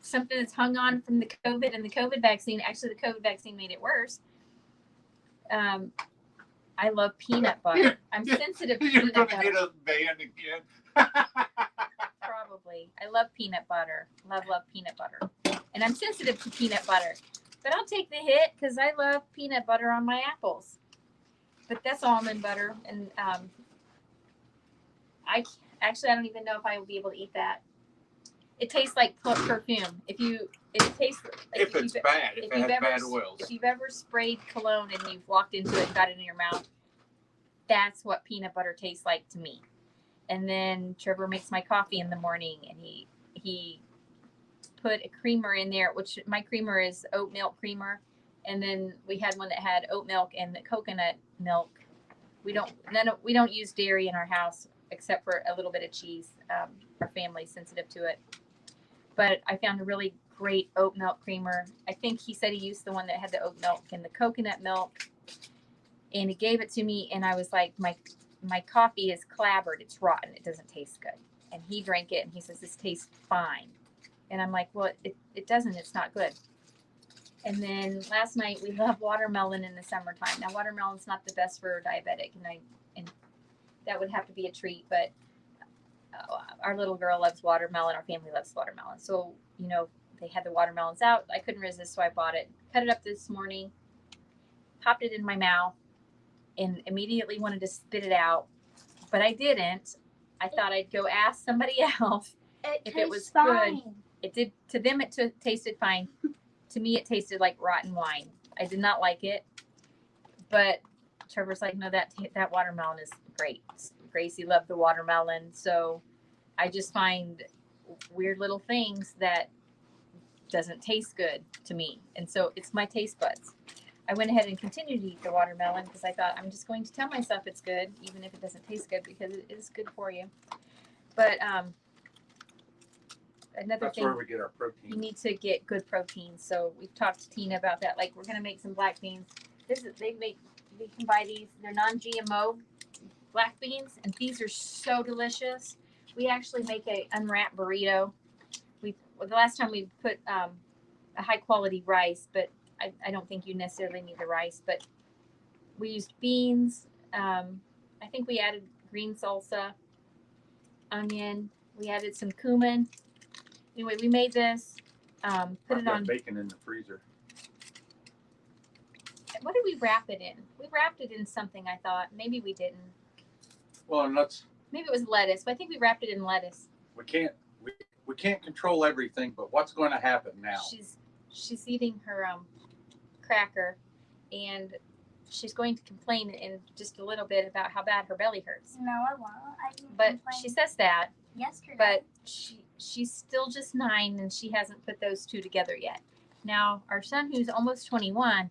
[SPEAKER 3] something that's hung on from the COVID and the COVID vaccine. Actually, the COVID vaccine made it worse. I love peanut butter. I'm sensitive to
[SPEAKER 1] You're
[SPEAKER 3] peanut
[SPEAKER 1] going
[SPEAKER 3] butter.
[SPEAKER 1] to get us banned again.
[SPEAKER 3] Probably. I love peanut butter. Love peanut butter. And I'm sensitive to peanut butter. But I'll take the hit because I love peanut butter on my apples. But that's almond butter. And I don't even know if I will be able to eat that. It tastes like perfume. It tastes like
[SPEAKER 1] If it's bad, if it has bad oils.
[SPEAKER 3] If you've ever sprayed cologne and you've walked into it and got it in your mouth, that's what peanut butter tastes like to me. And then Trevor makes my coffee in the morning, and he put a creamer in there, which my creamer is oat milk creamer. And then we had one that had oat milk and the coconut milk. We don't use dairy in our house except for a little bit of cheese. Our family's sensitive to it. But I found a really great oat milk creamer. I think he said he used the one that had the oat milk and the coconut milk. And he gave it to me, and I was like, my coffee is clabbered. It's rotten. It doesn't taste good. And he drank it, and he says, this tastes fine. And I'm like, well, it doesn't. It's not good. And then last night, we love watermelon in the summertime. Now, watermelon's not the best for a diabetic, and that would have to be a treat. But our little girl loves watermelon. Our family loves watermelon. So, they had the watermelons out. I couldn't resist, so I bought it. Cut it up this morning, popped it in my mouth, and immediately wanted to spit it out. But I didn't. I thought I'd go ask somebody else if it was good. It did. To them, it tasted fine. To me, it tasted like rotten wine. I did not like it. But Trevor's like, no, that watermelon is great. Gracie loved the watermelon. So I just find weird little things that doesn't taste good to me. And so it's my taste buds. I went ahead and continued to eat the watermelon because I thought I'm just going to tell myself it's good, even if it doesn't taste good, because it is good for you. But another
[SPEAKER 1] That's
[SPEAKER 3] thing,
[SPEAKER 1] where we get our
[SPEAKER 3] you
[SPEAKER 1] protein.
[SPEAKER 3] need to get good protein. So we've talked to Tina about that. Like, we're gonna make some black beans. You can buy these. They're non-GMO black beans, and these are so delicious. We actually make a unwrapped burrito. The last time we put a high quality rice, but I don't think you necessarily need the rice. But we used beans. I think we added green salsa, onion. We added some cumin. Anyway, we made this. Put
[SPEAKER 1] I've
[SPEAKER 3] it
[SPEAKER 1] got
[SPEAKER 3] on.
[SPEAKER 1] bacon in the freezer.
[SPEAKER 3] What did we wrap it in? We wrapped it in something. I thought maybe we didn't.
[SPEAKER 1] Well, and
[SPEAKER 3] Maybe it was lettuce. But I think we wrapped it in lettuce.
[SPEAKER 1] we can't control everything, but what's going to happen now?
[SPEAKER 3] She's eating her cracker, and she's going to complain in just a little bit about how bad her belly hurts.
[SPEAKER 5] No, I won't.
[SPEAKER 3] But she says that.
[SPEAKER 5] Yesterday.
[SPEAKER 3] But she's still just 9, and she hasn't put those two together yet. Now, our son, who's almost 21,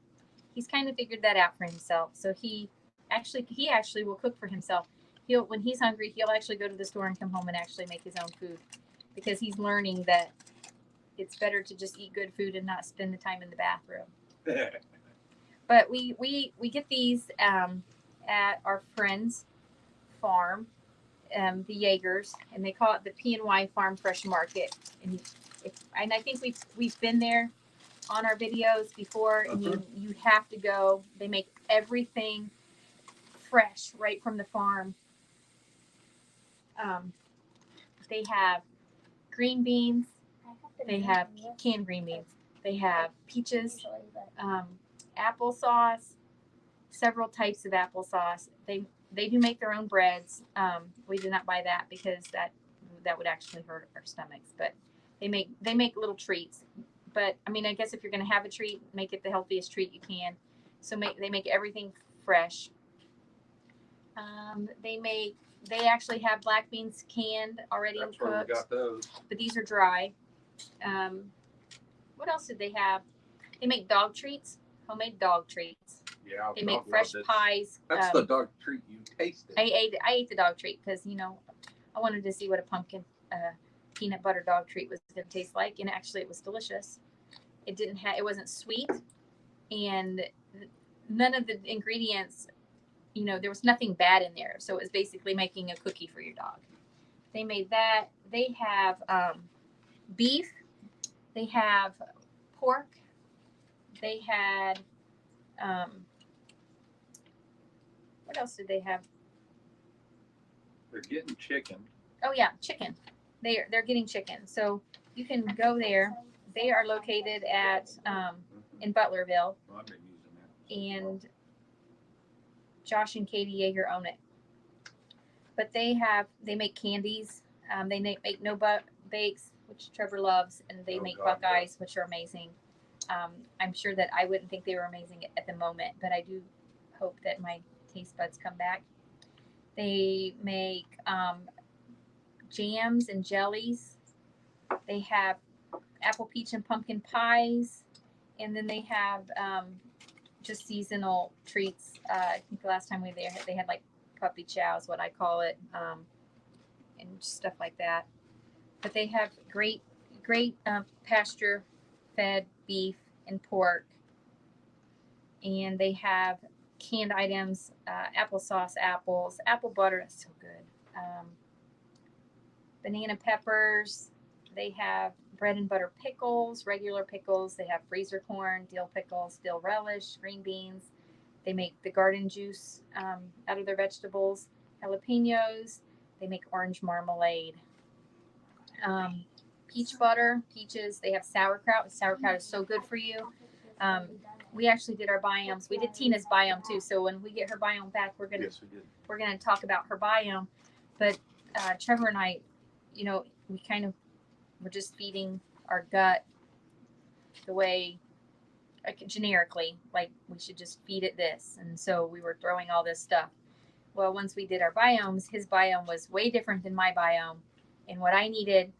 [SPEAKER 3] he's kind of figured that out for himself. So he actually will cook for himself. When he's hungry, he'll actually go to the store and come home and actually make his own food, because he's learning that it's better to just eat good food and not spend the time in the bathroom. But we get these at our friend's farm. the Jaegers, and they call it the P&Y Farm Fresh Market. And I think we've been there on our videos before, and you have to go. They make everything fresh right from the farm. They have green beans. They have canned green beans. They have peaches, applesauce, several types of applesauce. They do make their own breads. We did not buy that because that would actually hurt our stomachs. But they make little treats. But I mean, I guess if you're going to have a treat, make it the healthiest treat you can. So they make everything fresh. They actually have black beans canned already and
[SPEAKER 1] That's where we
[SPEAKER 3] cooked,
[SPEAKER 1] got those.
[SPEAKER 3] but these are dry. What else did they have? They make dog treats, homemade dog treats.
[SPEAKER 1] Yeah,
[SPEAKER 3] They make fresh pies.
[SPEAKER 1] That's the dog treat you tasted.
[SPEAKER 3] I ate the dog treat because I wanted to see what a pumpkin peanut butter dog treat was going to taste like, and actually it was delicious. It wasn't sweet, and none of the ingredients, there was nothing bad in there. So it was basically making a cookie for your dog. They made that. They have beef. They have pork. They had what else did they have?
[SPEAKER 1] They're getting chicken.
[SPEAKER 3] Oh yeah, chicken. They're getting chicken. So you can go there. They are located at in Butlerville,
[SPEAKER 1] Well, I've been using that.
[SPEAKER 3] and Josh and Katie Yeager own it. But they make candies. They make no bakes, which Trevor loves, and they make Buckeyes, which are amazing. I'm sure that I wouldn't think they were amazing at the moment, but I do hope that my taste buds come back. They make jams and jellies. They have apple, peach, and pumpkin pies, and then they have just seasonal treats. I think the last time we were there, they had like puppy chow is what I call it, and stuff like that. But they have great pasture fed beef and pork, and they have canned items, applesauce, apples, apple butter. That's so good. Banana peppers. They have bread and butter pickles, regular pickles. They have freezer corn, dill pickles, dill relish, green beans. They make the garden juice out of their vegetables, jalapenos. They make orange marmalade. Peach butter, peaches. They have sauerkraut. Sauerkraut is so good for you. We actually did our biomes. We did Tina's biome too. So when we get her biome back, we're gonna talk about her biome. But Trevor and I, we kind of were just feeding our gut the way, like, generically, like we should just feed it this. And so we were throwing all this stuff. Well, once we did our biomes, his biome was way different than my biome, and what I needed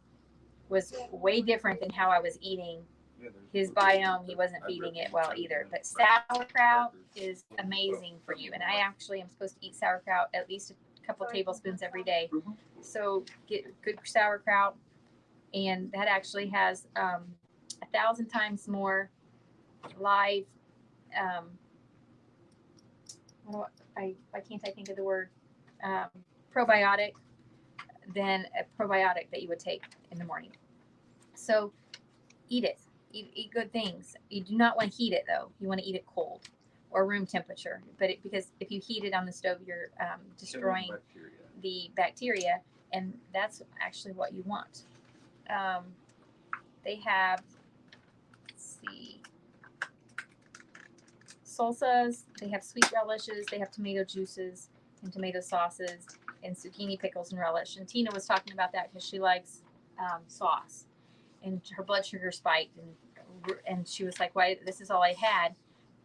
[SPEAKER 3] was way different than how I was eating. His biome, he wasn't feeding it well either. But sauerkraut is amazing for you. And I actually am supposed to eat sauerkraut at least a couple tablespoons every day. So get good sauerkraut. And that actually has 1,000 times more live, why can't I think of the word, probiotic than a probiotic that you would take in the morning. So eat it. Eat good things. You do not want to heat it though. You want to eat it cold or room temperature. Because if you heat it on the stove, you're destroying the bacteria, and that's actually what you want. They have, let's see, salsas. They have sweet relishes. They have tomato juices and tomato sauces and zucchini pickles and relish. And Tina was talking about that because she likes sauce, and her blood sugar spiked, and she was like, "Why? This is all I had,"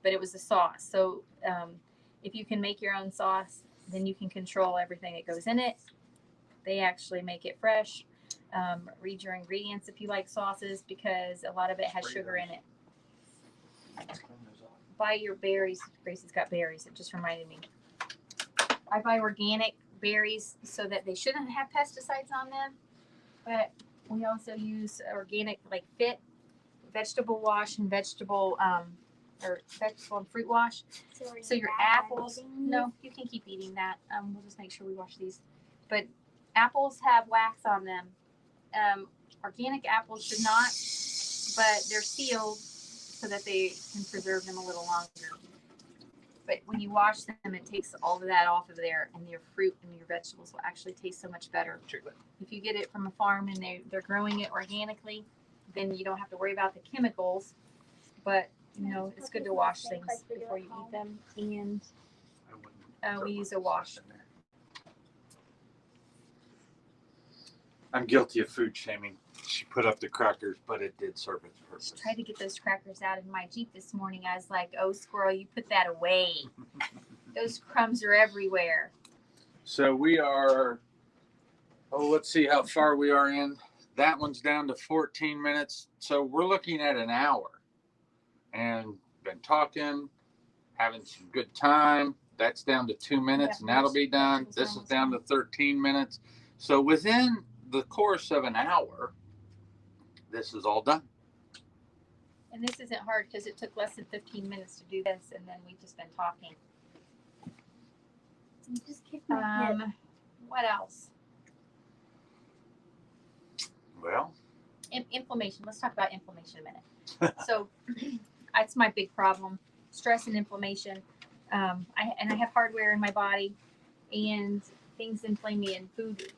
[SPEAKER 3] but it was the sauce. So if you can make your own sauce, then you can control everything that goes in it. They actually make it fresh. Read your ingredients if you like sauces, because a lot of it has sugar in it. Buy your berries. Gracie's got berries. It just reminded me. I buy organic berries so that they shouldn't have pesticides on them, but we also use organic, like Fit vegetable wash and vegetable and fruit wash. So your apples, no, you can keep eating that. We'll just make sure we wash these. But apples have wax on them. Organic apples should not, but they're sealed so that they can preserve them a little longer. But when you wash them, it takes all of that off of there, and your fruit and your vegetables will actually taste so much better. If you get it from a farm and they're growing it organically, then you don't have to worry about the chemicals. But you know, it's good to wash things before you eat them, and we use a wash.
[SPEAKER 1] I'm guilty of food shaming. She put up the crackers, but it did serve its purpose.
[SPEAKER 3] Tried to get those crackers out of my Jeep this morning. I was like, "Oh, squirrel, you put that away. Those crumbs are everywhere."
[SPEAKER 1] So we are, let's see how far we are in. That one's down to 14 minutes. So we're looking at an hour and been talking, having some good time. That's down to 2 minutes and that'll be done. This is down to 13 minutes. So within the course of an hour, this is all done.
[SPEAKER 3] And this isn't hard because it took less than 15 minutes to do this, and then we've just been talking.
[SPEAKER 2] You just kicked my head.
[SPEAKER 3] What else?
[SPEAKER 1] Well,
[SPEAKER 3] Inflammation. Let's talk about inflammation a minute. So, that's my big problem: stress and inflammation. I have hardware in my body, and things inflame me. And food.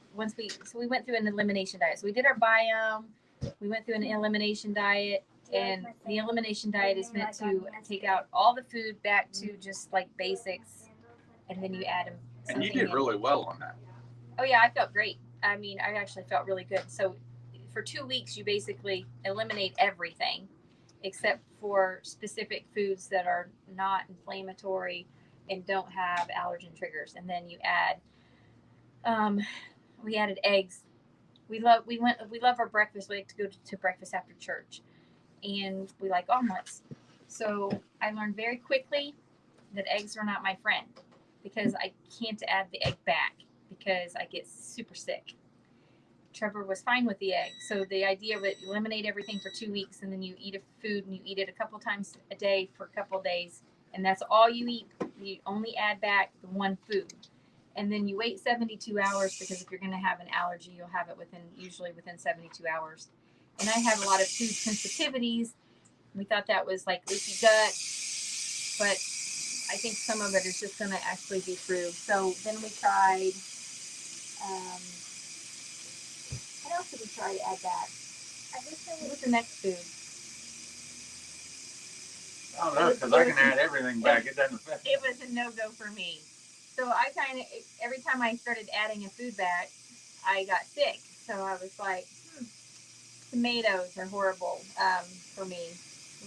[SPEAKER 3] We went through an elimination diet. So we did our biome. We went through an elimination diet, and the elimination diet is meant to take out all the food back to just like basics, and then you add them.
[SPEAKER 1] and you did really well on that.
[SPEAKER 3] Oh yeah, I felt great. I mean, I actually felt really good. So for 2 weeks, you basically eliminate everything except for specific foods that are not inflammatory and don't have allergen triggers. And then you add, we added eggs. We love our breakfast. We like to go to breakfast after church, and we like omelets. So I learned very quickly that eggs are not my friend, because I can't add the egg back because I get super sick. Trevor was fine with the egg. So the idea of it, eliminate everything for 2 weeks, and then you eat a food and you eat it a couple times a day for a couple of days, and that's all you eat. You only add back the one food. And then you wait 72 hours, because if you're going to have an allergy, you'll have it usually within 72 hours. And I have a lot of food sensitivities. We thought that was like leaky gut, but I think some of it is just going to actually be true. So then we tried, what else did we try to add back? What was the next food?
[SPEAKER 1] I don't know, because I can add everything back. It doesn't affect me.
[SPEAKER 3] It was a no-go for me. So I kind of, every time I started adding a food back, I got sick. So I was like, tomatoes are horrible for me.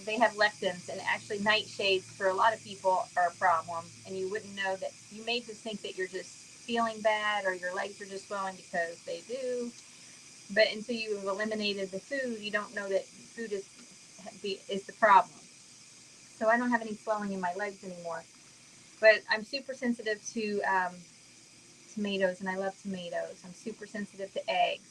[SPEAKER 3] They have lectins, and actually nightshades for a lot of people are a problem. And you wouldn't know that. You may just think that you're just feeling bad or your legs are just swelling, because they do. But until you've eliminated the food, you don't know that food is the problem. So I don't have any swelling in my legs anymore. But I'm super sensitive to tomatoes, and I love tomatoes. I'm super sensitive to eggs.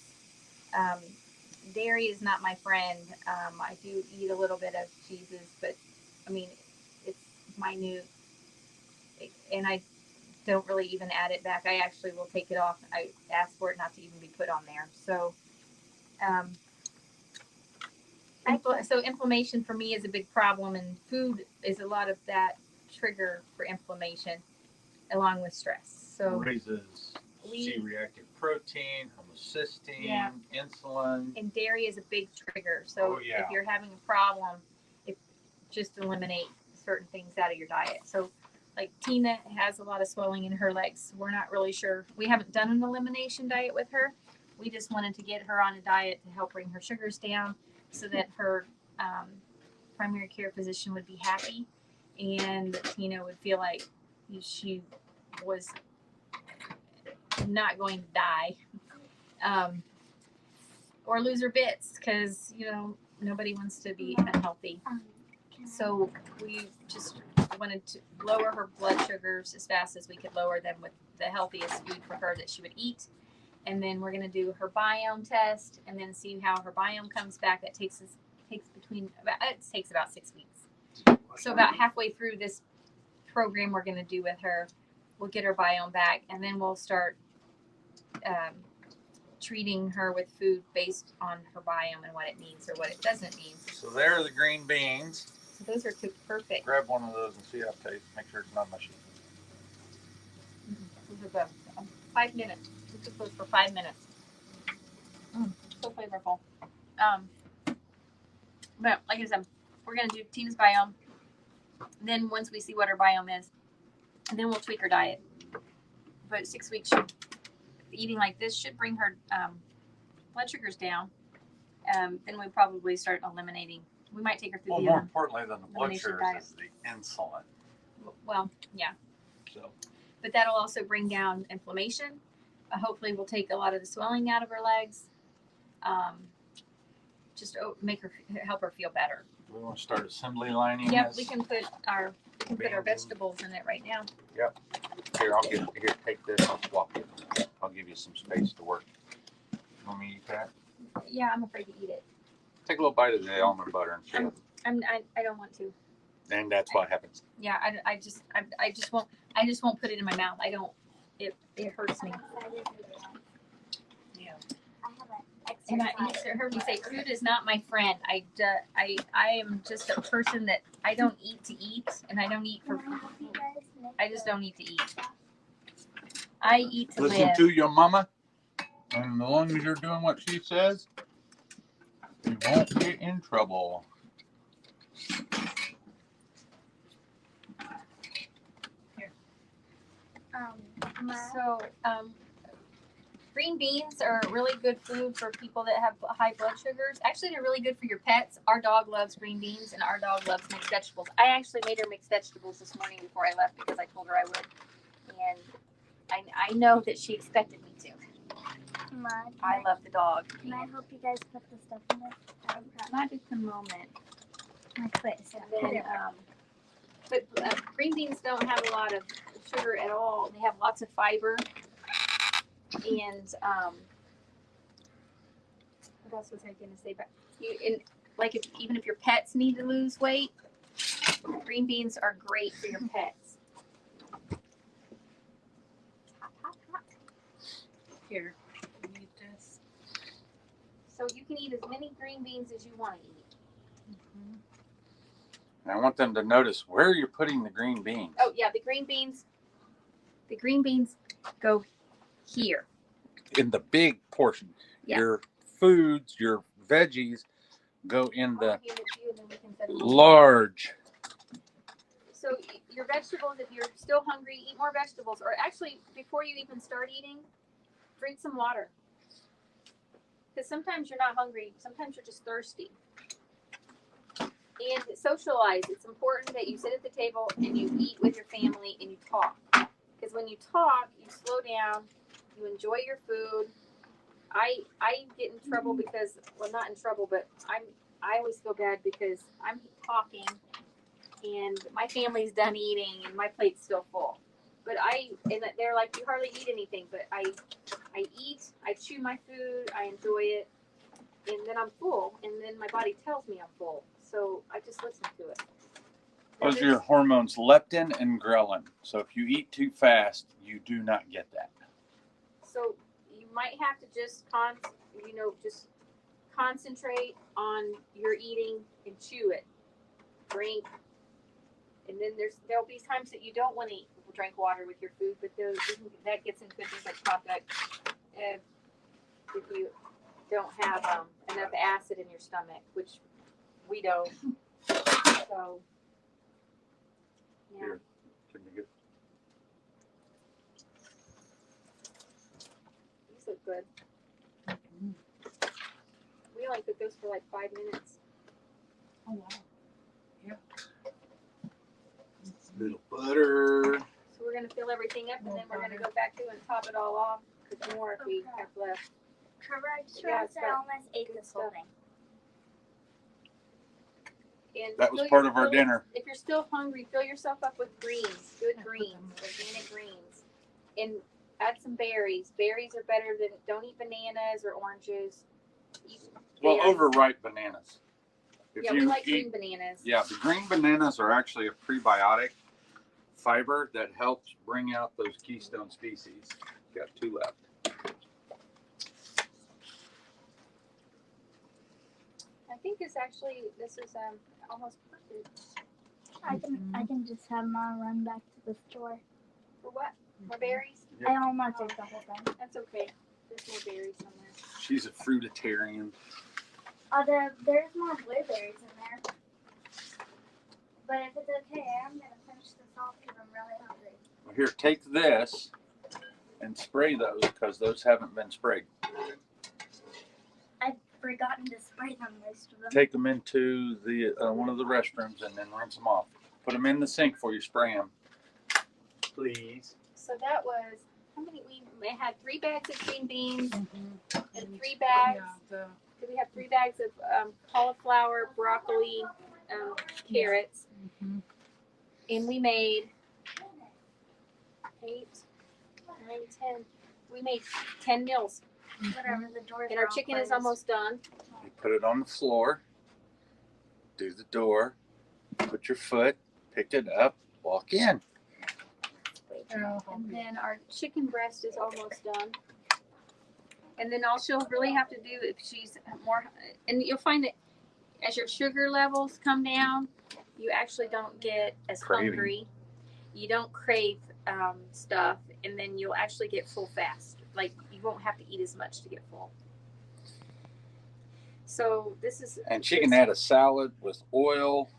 [SPEAKER 3] Dairy is not my friend. I do eat a little bit of cheeses, but I mean, it's minute. And I don't really even add it back. I actually will take it off. I ask for it not to even be put on there. So, so inflammation for me is a big problem, and food is a lot of that trigger for inflammation, along with stress. So
[SPEAKER 1] Raises C-reactive protein, homocysteine, insulin.
[SPEAKER 3] And dairy is a big trigger. So if you're having a problem, just eliminate certain things out of your diet. So like Tina has a lot of swelling in her legs. We're not really sure. We haven't done an elimination diet with her. We just wanted to get her on a diet to help bring her sugars down, so that her primary care physician would be happy, and Tina would feel like she was not going to die or lose her bits, because nobody wants to be unhealthy. So we just wanted to lower her blood sugars as fast as we could lower them with the healthiest food for her that she would eat. And then we're going to do her biome test, and then see how her biome comes back. That takes about 6 weeks. So about halfway through this program we're going to do with her, we'll get her biome back, and then we'll start treating her with food based on her biome and what it needs or what it doesn't need.
[SPEAKER 1] So there are the green beans.
[SPEAKER 3] So those are cooked perfect.
[SPEAKER 1] Grab one of those and see how it tastes. Make sure it's not mushy.
[SPEAKER 3] Those are the 5 minutes. We cook those for 5 minutes. So flavorful. But like I said, we're gonna do Tina's biome. Then once we see what her biome is, and then we'll tweak her diet. But 6 weeks should eating like this should bring her blood sugars down. Then we probably start eliminating. We might take her through
[SPEAKER 1] Well,
[SPEAKER 3] the
[SPEAKER 1] more importantly than the blood
[SPEAKER 3] elimination
[SPEAKER 1] sugars
[SPEAKER 3] diet.
[SPEAKER 1] is the insulin.
[SPEAKER 3] well, yeah.
[SPEAKER 1] So
[SPEAKER 3] But that'll also bring down inflammation. Hopefully, we'll take a lot of the swelling out of her legs. Just help her feel better.
[SPEAKER 1] we want to start assembly lining
[SPEAKER 3] Yep,
[SPEAKER 1] this.
[SPEAKER 3] we can put our
[SPEAKER 1] Beans.
[SPEAKER 3] vegetables in it right now.
[SPEAKER 1] Here, take this. I'll swap it. I'll give you some space to work. You want me to eat that?
[SPEAKER 3] Yeah, I'm afraid to eat it.
[SPEAKER 1] Take a little bite of the almond butter and see.
[SPEAKER 3] I don't want to.
[SPEAKER 1] And that's what happens.
[SPEAKER 3] Yeah, I just won't put it in my mouth. I don't. It hurts me.
[SPEAKER 2] Yeah.
[SPEAKER 3] And you heard me say, food is not my friend. I am just a person that I don't eat to eat, and I don't eat for. I just don't eat to eat. I eat to
[SPEAKER 1] Listen
[SPEAKER 3] live.
[SPEAKER 1] to your mama, and as long as you're doing what she says, you won't get in trouble.
[SPEAKER 3] So, green beans are really good food for people that have high blood sugars. Actually, they're really good for your pets. Our dog loves green beans, and our dog loves mixed vegetables. I actually made her mixed vegetables this morning before I left because I told her I would, and I know that she expected me to. I love the dog.
[SPEAKER 5] Can I help you guys put the stuff in there?
[SPEAKER 3] Not at the moment.
[SPEAKER 5] My foot is
[SPEAKER 3] And then, but green beans don't have a lot of sugar at all. They have lots of fiber. And what else was I going to say? But even if your pets need to lose weight, green beans are great for your pets. Hot.
[SPEAKER 2] Here, you need this.
[SPEAKER 3] So you can eat as many green beans as you want to eat.
[SPEAKER 1] And I want them to notice where you're putting the green beans.
[SPEAKER 3] Oh yeah, the green beans go here.
[SPEAKER 1] In the big portion.
[SPEAKER 3] Yeah.
[SPEAKER 1] Your foods, your veggies go in the
[SPEAKER 3] I'll give it to you and then we can set them on.
[SPEAKER 1] large.
[SPEAKER 3] So your vegetables, if you're still hungry, eat more vegetables. Or actually, before you even start eating, drink some water. Because sometimes you're not hungry. Sometimes you're just thirsty. And socialize. It's important that you sit at the table and you eat with your family and you talk. Because when you talk, you slow down. You enjoy your food. I get in trouble because, well, not in trouble, but I always feel bad because I'm talking and my family's done eating and my plate's still full. But they're like, you hardly eat anything. But I eat, I chew my food, I enjoy it, and then I'm full. And then my body tells me I'm full. So I just listen to it.
[SPEAKER 1] Those are your hormones, leptin and ghrelin. So if you eat too fast, you do not get that.
[SPEAKER 3] So you might have to just concentrate on your eating and chew it, drink, and then there'll be times that you don't want to drink water with your food, but that gets into things like product if you don't have enough acid in your stomach, which we don't. So yeah.
[SPEAKER 1] Here, can you get?
[SPEAKER 3] These look good. We only cook those for like 5 minutes.
[SPEAKER 2] Oh wow.
[SPEAKER 1] Little butter.
[SPEAKER 3] So we're gonna fill everything up, and then we're gonna go back through and top it all off. Cook more if we have left.
[SPEAKER 5] Correct.
[SPEAKER 3] Yeah,
[SPEAKER 5] Yeah,
[SPEAKER 3] it's
[SPEAKER 5] I
[SPEAKER 3] got
[SPEAKER 5] almost ate
[SPEAKER 3] good
[SPEAKER 5] this whole
[SPEAKER 3] stuff.
[SPEAKER 5] thing.
[SPEAKER 3] And
[SPEAKER 1] That was
[SPEAKER 3] fill
[SPEAKER 1] part of our dinner.
[SPEAKER 3] If you're still hungry, fill yourself up with greens, good greens, organic greens, and add some berries. Berries are better than. Don't eat bananas or oranges. Eat
[SPEAKER 1] Well,
[SPEAKER 3] berries.
[SPEAKER 1] overripe bananas. If
[SPEAKER 3] Yeah, we like green bananas.
[SPEAKER 1] Yeah, the green bananas are actually a prebiotic fiber that helps bring out those keystone species. Got 2 left.
[SPEAKER 3] think this is almost perfect.
[SPEAKER 5] I can just have Mom run back to the store.
[SPEAKER 3] For what? More berries?
[SPEAKER 1] Yep.
[SPEAKER 5] I almost ate the whole thing.
[SPEAKER 3] That's okay. There's more berries somewhere.
[SPEAKER 1] She's a fruitarian.
[SPEAKER 5] There's more blueberries in there. But if it's okay, I'm gonna finish this off because I'm really hungry.
[SPEAKER 1] Well, here, take this and spray those because those haven't been sprayed.
[SPEAKER 5] I've forgotten to spray them, most of them.
[SPEAKER 1] Take them into the one of the restrooms and then rinse them off. Put them in the sink before you spray them. Please.
[SPEAKER 3] So that was how many? We had 3 bags of green beans
[SPEAKER 2] Mm-hmm.
[SPEAKER 3] and 3 bags.
[SPEAKER 2] Yeah,
[SPEAKER 3] Did we have 3 bags of cauliflower, broccoli, carrots,
[SPEAKER 2] Mhm.
[SPEAKER 3] and we made 8, 9, 10. We made 10 meals,
[SPEAKER 5] Whatever, the doors
[SPEAKER 3] and
[SPEAKER 5] are
[SPEAKER 3] our
[SPEAKER 5] all
[SPEAKER 3] chicken is
[SPEAKER 5] closed.
[SPEAKER 3] almost done.
[SPEAKER 1] You put it on the floor. Do the door. Put your foot. Pick it up. Walk in.
[SPEAKER 3] And then our chicken breast is almost done. And then all she'll really have to do if she's more, and you'll find that as your sugar levels come down, you actually don't get as
[SPEAKER 1] Craving.
[SPEAKER 3] hungry. You don't crave stuff, and then you'll actually get full fast. Like you won't have to eat as much to get full. So this is.
[SPEAKER 1] And she can add a salad with oil,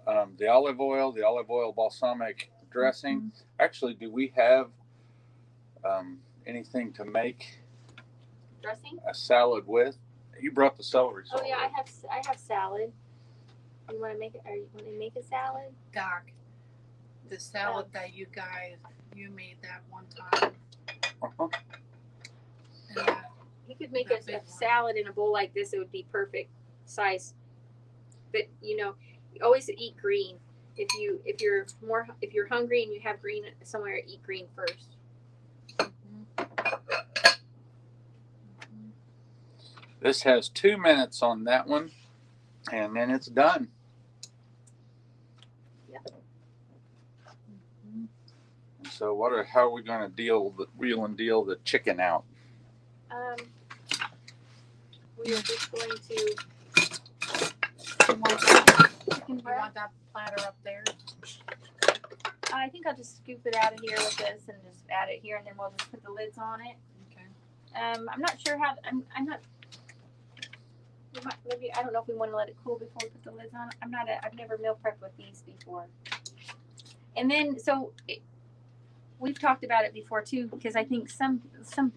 [SPEAKER 1] the olive oil balsamic dressing. Actually, do we have anything to make
[SPEAKER 3] Dressing.
[SPEAKER 1] a salad with? You brought the celery
[SPEAKER 3] Oh
[SPEAKER 1] salt.
[SPEAKER 3] yeah, I have salad. You want to make it? Or you want to make a salad?
[SPEAKER 2] Doc, the salad that you made that one time.
[SPEAKER 1] Uh-huh.
[SPEAKER 2] And that,
[SPEAKER 3] You could make
[SPEAKER 2] That
[SPEAKER 3] a
[SPEAKER 2] big one.
[SPEAKER 3] salad in a bowl like this. It would be perfect size. But you always eat green. If you're hungry and you have green somewhere, eat green first.
[SPEAKER 1] This has 2 minutes on that one, and then it's done. So how are we going to wheel and deal the chicken out?
[SPEAKER 3] We are just going to.
[SPEAKER 2] you want that platter up there?
[SPEAKER 3] I think I'll just scoop it out of here with this and just add it here, and then we'll just put the lids on it.
[SPEAKER 2] Okay.
[SPEAKER 3] I'm not sure how. I'm not. Maybe I don't know if we want to let it cool before we put the lids on. I've never meal prepped with these before. And then we've talked about it before too, because I think some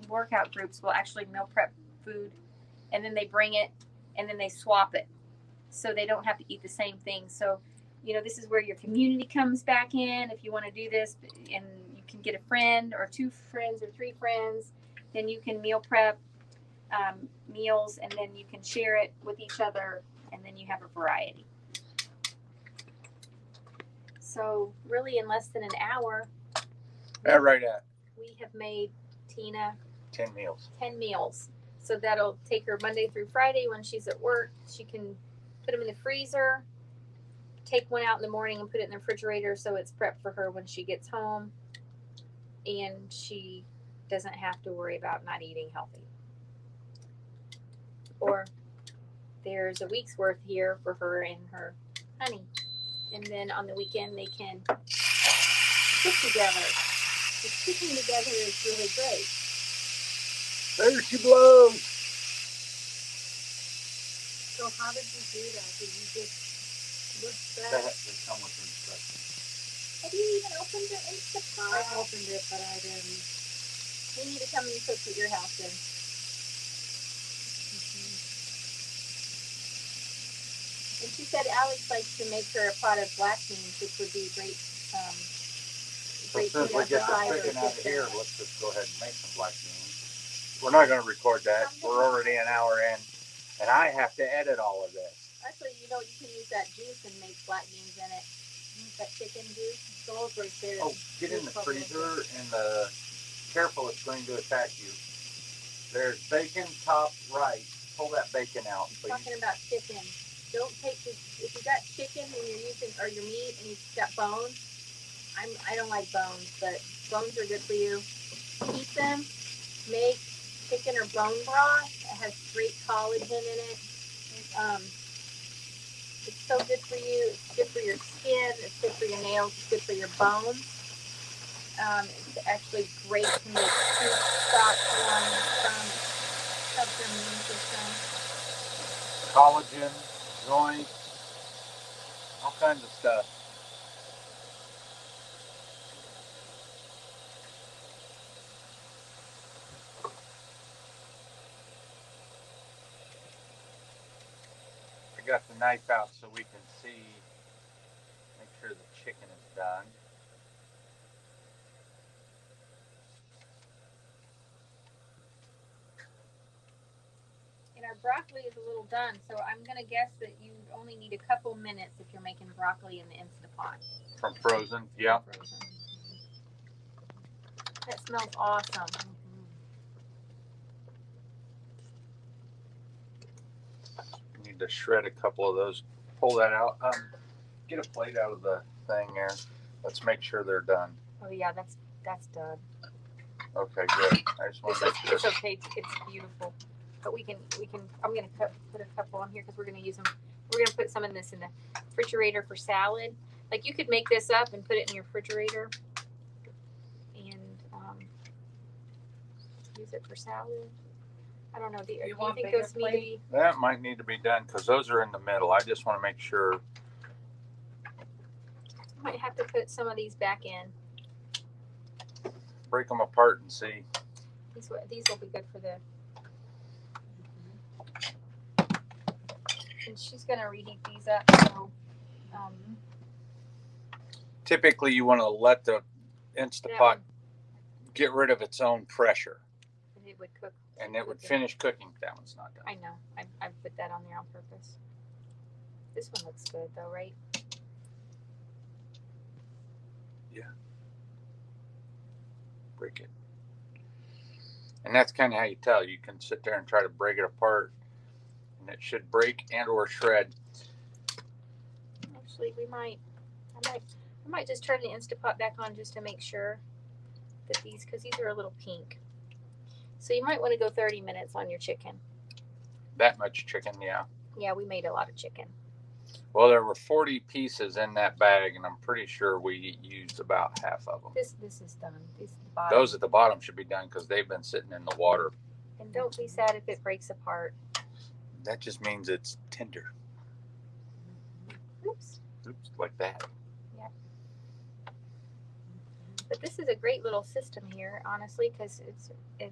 [SPEAKER 3] workout groups will actually meal prep food, and then they bring it, and then they swap it, so they don't have to eat the same thing. So, this is where your community comes back in. If you want to do this, and you can get a friend or 2 friends or 3 friends, then you can meal prep meals, and then you can share it with each other, and then you have a variety. So really, in less than an hour,
[SPEAKER 1] Right at
[SPEAKER 3] we have made Tina
[SPEAKER 1] 10 meals.
[SPEAKER 3] 10 meals. So that'll take her Monday through Friday when she's at work. She can put them in the freezer, take one out in the morning and put it in the refrigerator so it's prepped for her when she gets home, and she doesn't have to worry about not eating healthy. Or there's a week's worth here for her and her honey. And then on the weekend they can cook together. Because cooking together is really great.
[SPEAKER 1] There she blows.
[SPEAKER 2] So how did you do that? Did you just look
[SPEAKER 1] They
[SPEAKER 2] back?
[SPEAKER 1] come with instructions.
[SPEAKER 3] Have you even opened the Instapot?
[SPEAKER 2] I opened it, but I didn't.
[SPEAKER 3] We need to come and cook at your house then. And she said Alex likes to make her a pot of black beans, which would be great.
[SPEAKER 1] So
[SPEAKER 3] Great
[SPEAKER 1] since we
[SPEAKER 3] food
[SPEAKER 1] get the
[SPEAKER 3] fiber.
[SPEAKER 1] chicken out of here, let's just go ahead and make some black beans. We're not going to record that. We're already an hour in, and I have to edit all of this.
[SPEAKER 3] Actually, you can use that juice and make black beans in it. That chicken juice. Those right there.
[SPEAKER 1] Oh, get in the freezer and careful, it's going to attack you. There's bacon top right. Pull that bacon out, please.
[SPEAKER 3] Talking about chicken. Don't take this. If you got chicken and you're using, or your meat and you've got bones, I don't like bones, but bones are good for you. Keep them. Make chicken or bone broth. It has great collagen in it. It's so good for you. It's good for your skin. It's good for your nails. It's good for your bones. It's actually great to make soup, stock, wine, helps your immune system.
[SPEAKER 1] Collagen, joints, all kinds of stuff. I got the knife out so we can see, make sure the chicken is done.
[SPEAKER 3] And our broccoli is a little done, so I'm gonna guess that you only need a couple minutes if you're making broccoli in the Instapot.
[SPEAKER 1] From frozen, yeah.
[SPEAKER 3] Frozen. That smells awesome.
[SPEAKER 1] Need to shred a couple of those. Pull that out. Get a plate out of the thing there. Let's make sure they're done.
[SPEAKER 3] Oh yeah, that's done.
[SPEAKER 1] Okay, good. I just want
[SPEAKER 3] It's,
[SPEAKER 1] to make sure.
[SPEAKER 3] it's okay. It's beautiful. But we can. I'm gonna put a couple on here because we're gonna use them. We're gonna put some in the refrigerator for salad. Like you could make this up and put it in your refrigerator, and use it for salad. I don't know. Do you
[SPEAKER 2] want
[SPEAKER 3] think
[SPEAKER 2] bigger
[SPEAKER 3] those need to be?
[SPEAKER 1] That might need to be done because those are in the middle. I just want to make sure.
[SPEAKER 3] Might have to put some of these back in.
[SPEAKER 1] Break them apart and see.
[SPEAKER 3] These will be good for the. And she's gonna reheat these up. So,
[SPEAKER 1] Typically, you want to let the
[SPEAKER 3] that
[SPEAKER 1] Instapot
[SPEAKER 3] one,
[SPEAKER 1] get rid of its own pressure,
[SPEAKER 3] it would cook.
[SPEAKER 1] and it would finish cooking. That one's not done.
[SPEAKER 3] I know. I put that on there on purpose. This one looks good though, right?
[SPEAKER 1] Break it. And that's kind of how you tell. You can sit there and try to break it apart, and it should break and or shred.
[SPEAKER 3] Actually, I might just turn the Instapot back on just to make sure that because these are a little pink. So you might want to go 30 minutes on your chicken.
[SPEAKER 1] That much chicken, yeah.
[SPEAKER 3] Yeah, we made a lot of chicken.
[SPEAKER 1] Well, there were 40 pieces in that bag, and I'm pretty sure we used about half of them.
[SPEAKER 3] This is done. These at the bottom.
[SPEAKER 1] Those at the bottom should be done because they've been sitting in the water.
[SPEAKER 3] And don't be sad if it breaks apart.
[SPEAKER 1] That just means it's tender.
[SPEAKER 3] Oops.
[SPEAKER 1] Oops, like that.
[SPEAKER 3] But this is a great little system here, honestly, because it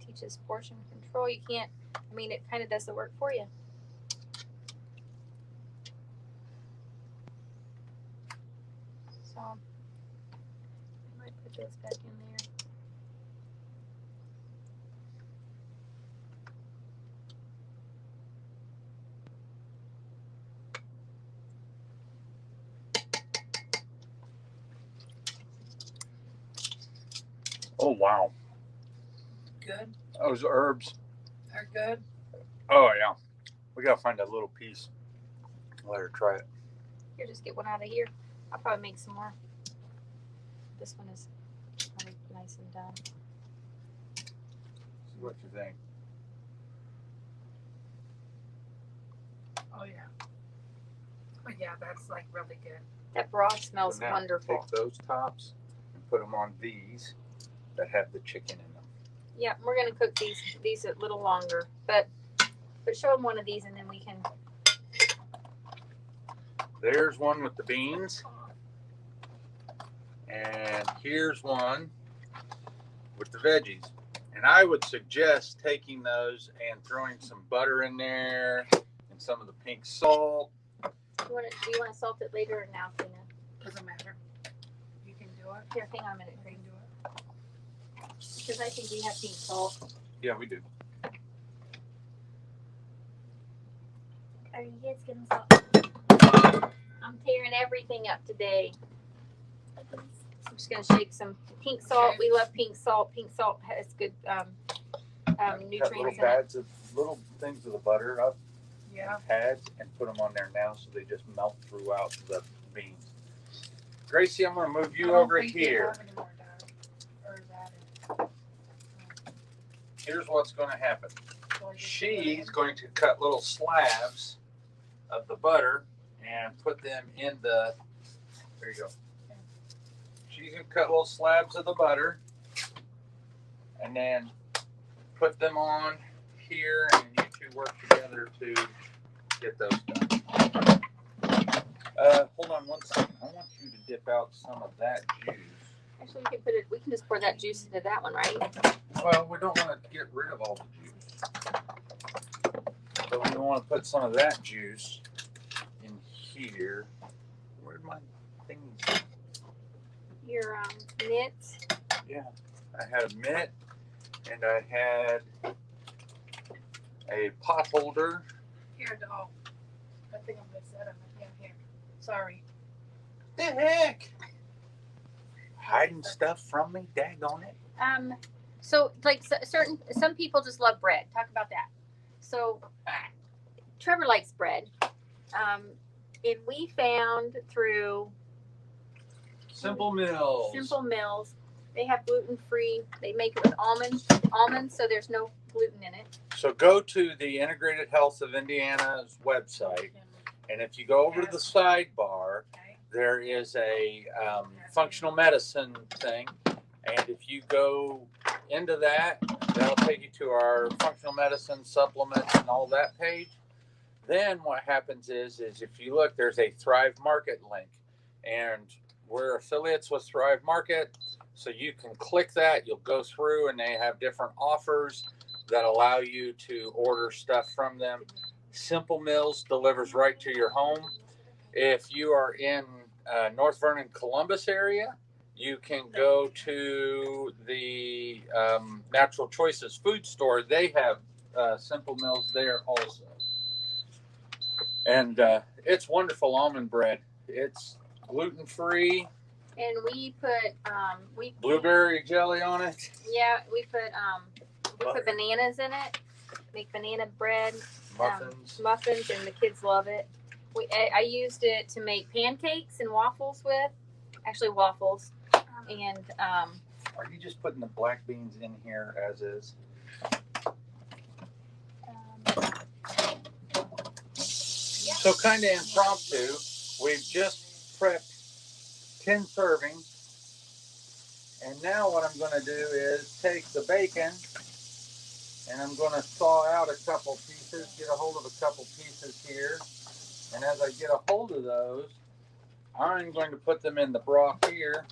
[SPEAKER 3] teaches portion control. You can't. I mean, it kind of does the work for you. So I might put those back in there.
[SPEAKER 1] Oh, wow.
[SPEAKER 2] Good.
[SPEAKER 1] Those herbs.
[SPEAKER 2] They're good.
[SPEAKER 1] Oh, yeah. We got to find that little piece. Let her try it.
[SPEAKER 3] Here, just get one out of here. I'll probably make some more. This one is probably nice and done.
[SPEAKER 1] See what you think.
[SPEAKER 2] Oh yeah. Oh yeah, that's like really good.
[SPEAKER 3] That broth smells
[SPEAKER 1] So now
[SPEAKER 3] wonderful.
[SPEAKER 1] Take those tops and put them on these that have the chicken in them.
[SPEAKER 3] Yeah, we're gonna cook these a little longer, but show them one of these and then we can.
[SPEAKER 1] There's one with the beans. And here's one with the veggies. And I would suggest taking those and throwing some butter in there and some of the pink salt.
[SPEAKER 3] Do you want to salt it later or now, Tina?
[SPEAKER 2] Doesn't matter. You can do it.
[SPEAKER 3] Here, hang on a minute,
[SPEAKER 2] You
[SPEAKER 3] Craig.
[SPEAKER 2] can do it.
[SPEAKER 3] Because I think we have pink salt.
[SPEAKER 1] Yeah, we do.
[SPEAKER 5] Are you guys getting salt?
[SPEAKER 3] I'm tearing everything up today. I'm just gonna shake some pink salt. We love pink salt. Pink salt has good
[SPEAKER 1] Cut little
[SPEAKER 3] nutrients in it.
[SPEAKER 1] pads of little things of the butter up,
[SPEAKER 2] Yeah.
[SPEAKER 1] pads, and put them on there now so they just melt throughout the beans. Gracie, I'm going to move you over here. Here's what's going to happen. she's going to cut little slabs of the butter and put them in the, there you go. She's going to cut little slabs of the butter and then put them on here, and you two work together to get those done. Hold on one second. I want you to dip out some of that juice.
[SPEAKER 3] Actually, we can just pour that juice into that one, right?
[SPEAKER 1] Well, we don't want to get rid of all the juice. So we want to put some of that juice in here. Where'd my thingies?
[SPEAKER 3] Your mitt.
[SPEAKER 1] Yeah, I had a mitt and I had a pot holder.
[SPEAKER 2] Here, dog. I think I'm gonna set him. Yeah, here. Sorry.
[SPEAKER 1] The heck? Hiding stuff from me? Daggone it.
[SPEAKER 3] So like some people just love bread. Talk about that. So Trevor likes bread. And we found through
[SPEAKER 1] Simple Mills.
[SPEAKER 3] Simple Mills, they have gluten free. They make it with almonds, so there's no gluten in it.
[SPEAKER 1] So go to the Integrated Health of Indiana's website, and if you go over to the sidebar, there is a functional medicine thing, and if you go into that, that'll take you to our functional medicine supplements and all that page. Then what happens is if you look, there's a Thrive Market link, and we're affiliates with Thrive Market, so you can click that. You'll go through, and they have different offers that allow you to order stuff from them. Simple Mills delivers right to your home. If you are in North Vernon, Columbus area, you can go to the Natural Choices food store. They have Simple Mills there also. And it's wonderful almond bread. It's gluten-free.
[SPEAKER 3] And we put
[SPEAKER 1] Blueberry jelly on it.
[SPEAKER 3] Yeah, we put bananas in it. Make banana bread, muffins, and the kids love it. I used it to make pancakes and waffles with. Actually, waffles. And
[SPEAKER 1] Are you just putting the black beans in here as is? So kind of impromptu. We've just prepped 10 servings. And now what I'm going to do is take the bacon and I'm going to thaw out a couple pieces, get a hold of a couple pieces here. And as I get a hold of those, I'm going to put them in the broth here.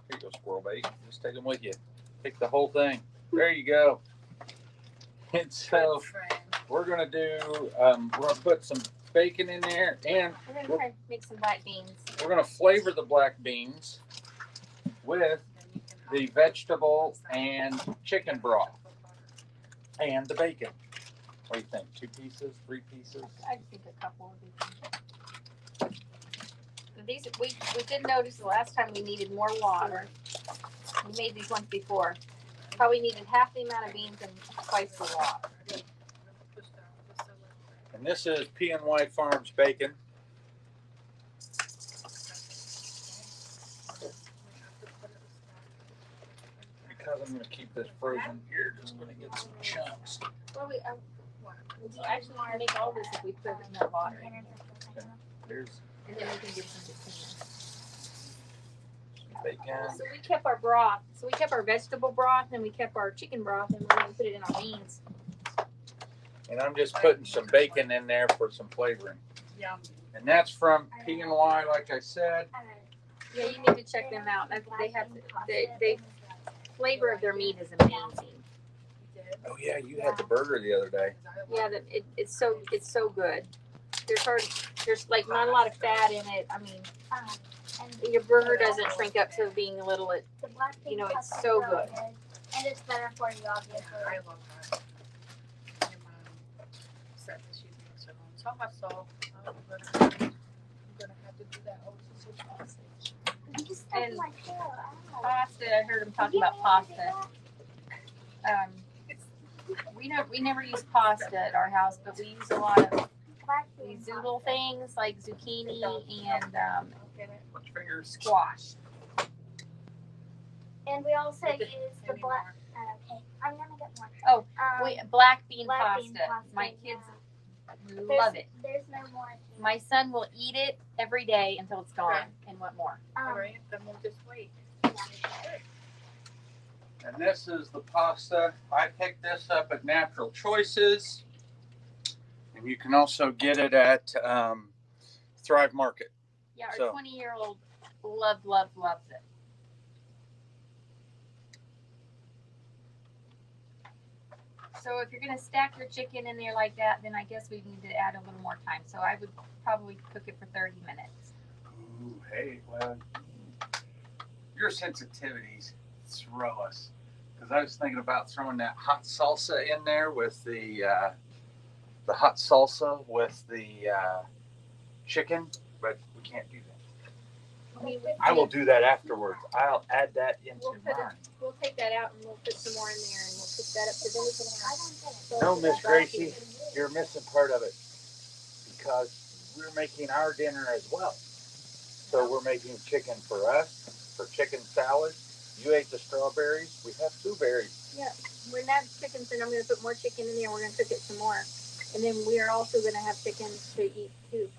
[SPEAKER 1] Here you go, squirrel bait. Just take them with you. Take the whole thing. There you go. And so we're going to do, we're going to put some bacon in there, and
[SPEAKER 3] we're going to try to make some black beans.
[SPEAKER 1] We're going to flavor the black beans with the vegetable and chicken broth and the bacon. What do you think? 2 pieces? 3 pieces?
[SPEAKER 3] I think a couple of these. We did notice the last time we needed more water. We made these ones before. Probably needed half the amount of beans and twice the water.
[SPEAKER 1] And this is P&Y Farms bacon. Because I'm going to keep this frozen here, just going to get some chunks.
[SPEAKER 3] Well, we actually want to make all this if we put it in the water.
[SPEAKER 1] There's
[SPEAKER 3] And then we can get some bacon.
[SPEAKER 1] bacon.
[SPEAKER 3] So we kept our broth. So we kept our vegetable broth and we kept our chicken broth and we're going to put it in our beans.
[SPEAKER 1] And I'm just putting some bacon in there for some flavoring.
[SPEAKER 2] Yum.
[SPEAKER 1] And that's from P&Y, like I said.
[SPEAKER 3] Yeah, you need to check them out. They have they flavor of their meat is amazing.
[SPEAKER 1] Oh yeah, you had the burger the other day.
[SPEAKER 3] Yeah, it's so good. There's like not a lot of fat in it. I mean, your burger doesn't shrink up to being a little. You know, it's so good.
[SPEAKER 5] And it's better for you, obviously.
[SPEAKER 2] I love that. Said that she's gonna sit on so much salt. I'm gonna have to do that OCC sausage.
[SPEAKER 5] You just stuck
[SPEAKER 3] And
[SPEAKER 5] my tail. Ow.
[SPEAKER 3] Pasta. I heard them talk about pasta. We never use pasta at our house, but we use a lot of these zoodle things like zucchini and
[SPEAKER 1] Which fingers?
[SPEAKER 3] squash.
[SPEAKER 5] And we also use the black. Okay, I'm gonna get one.
[SPEAKER 3] Oh, black bean
[SPEAKER 5] black
[SPEAKER 3] pasta.
[SPEAKER 5] bean pasta.
[SPEAKER 3] My kids
[SPEAKER 5] yeah.
[SPEAKER 3] love it.
[SPEAKER 5] There's no more.
[SPEAKER 3] My son will eat it every day until it's gone and want more.
[SPEAKER 2] Alright, then we'll just wait.
[SPEAKER 1] And this is the pasta. I picked this up at Natural Choices. And you can also get it at Thrive Market.
[SPEAKER 3] Yeah, our
[SPEAKER 1] So-
[SPEAKER 3] 20-year-old loves it. So if you're gonna stack your chicken in there like that, then I guess we need to add a little more time. So I would probably cook it for 30 minutes.
[SPEAKER 1] Ooh, hey, well, your sensitivities throw us. Because I was thinking about throwing that hot salsa in there with the hot salsa with the chicken, but we can't do that. I will do that afterwards. I'll add that into
[SPEAKER 3] We'll put
[SPEAKER 1] mine.
[SPEAKER 3] We'll take that out and we'll put some more in there and we'll cook that up. Because then we can have.
[SPEAKER 1] No, Miss Gracie, you're missing part of it because we're making our dinner as well. So we're making chicken for us, for chicken salad. You ate the strawberries. We have blueberries.
[SPEAKER 3] Yeah, when that chicken's in, I'm gonna put more chicken in there. We're gonna cook it some more, and then we are also gonna have chicken to eat too.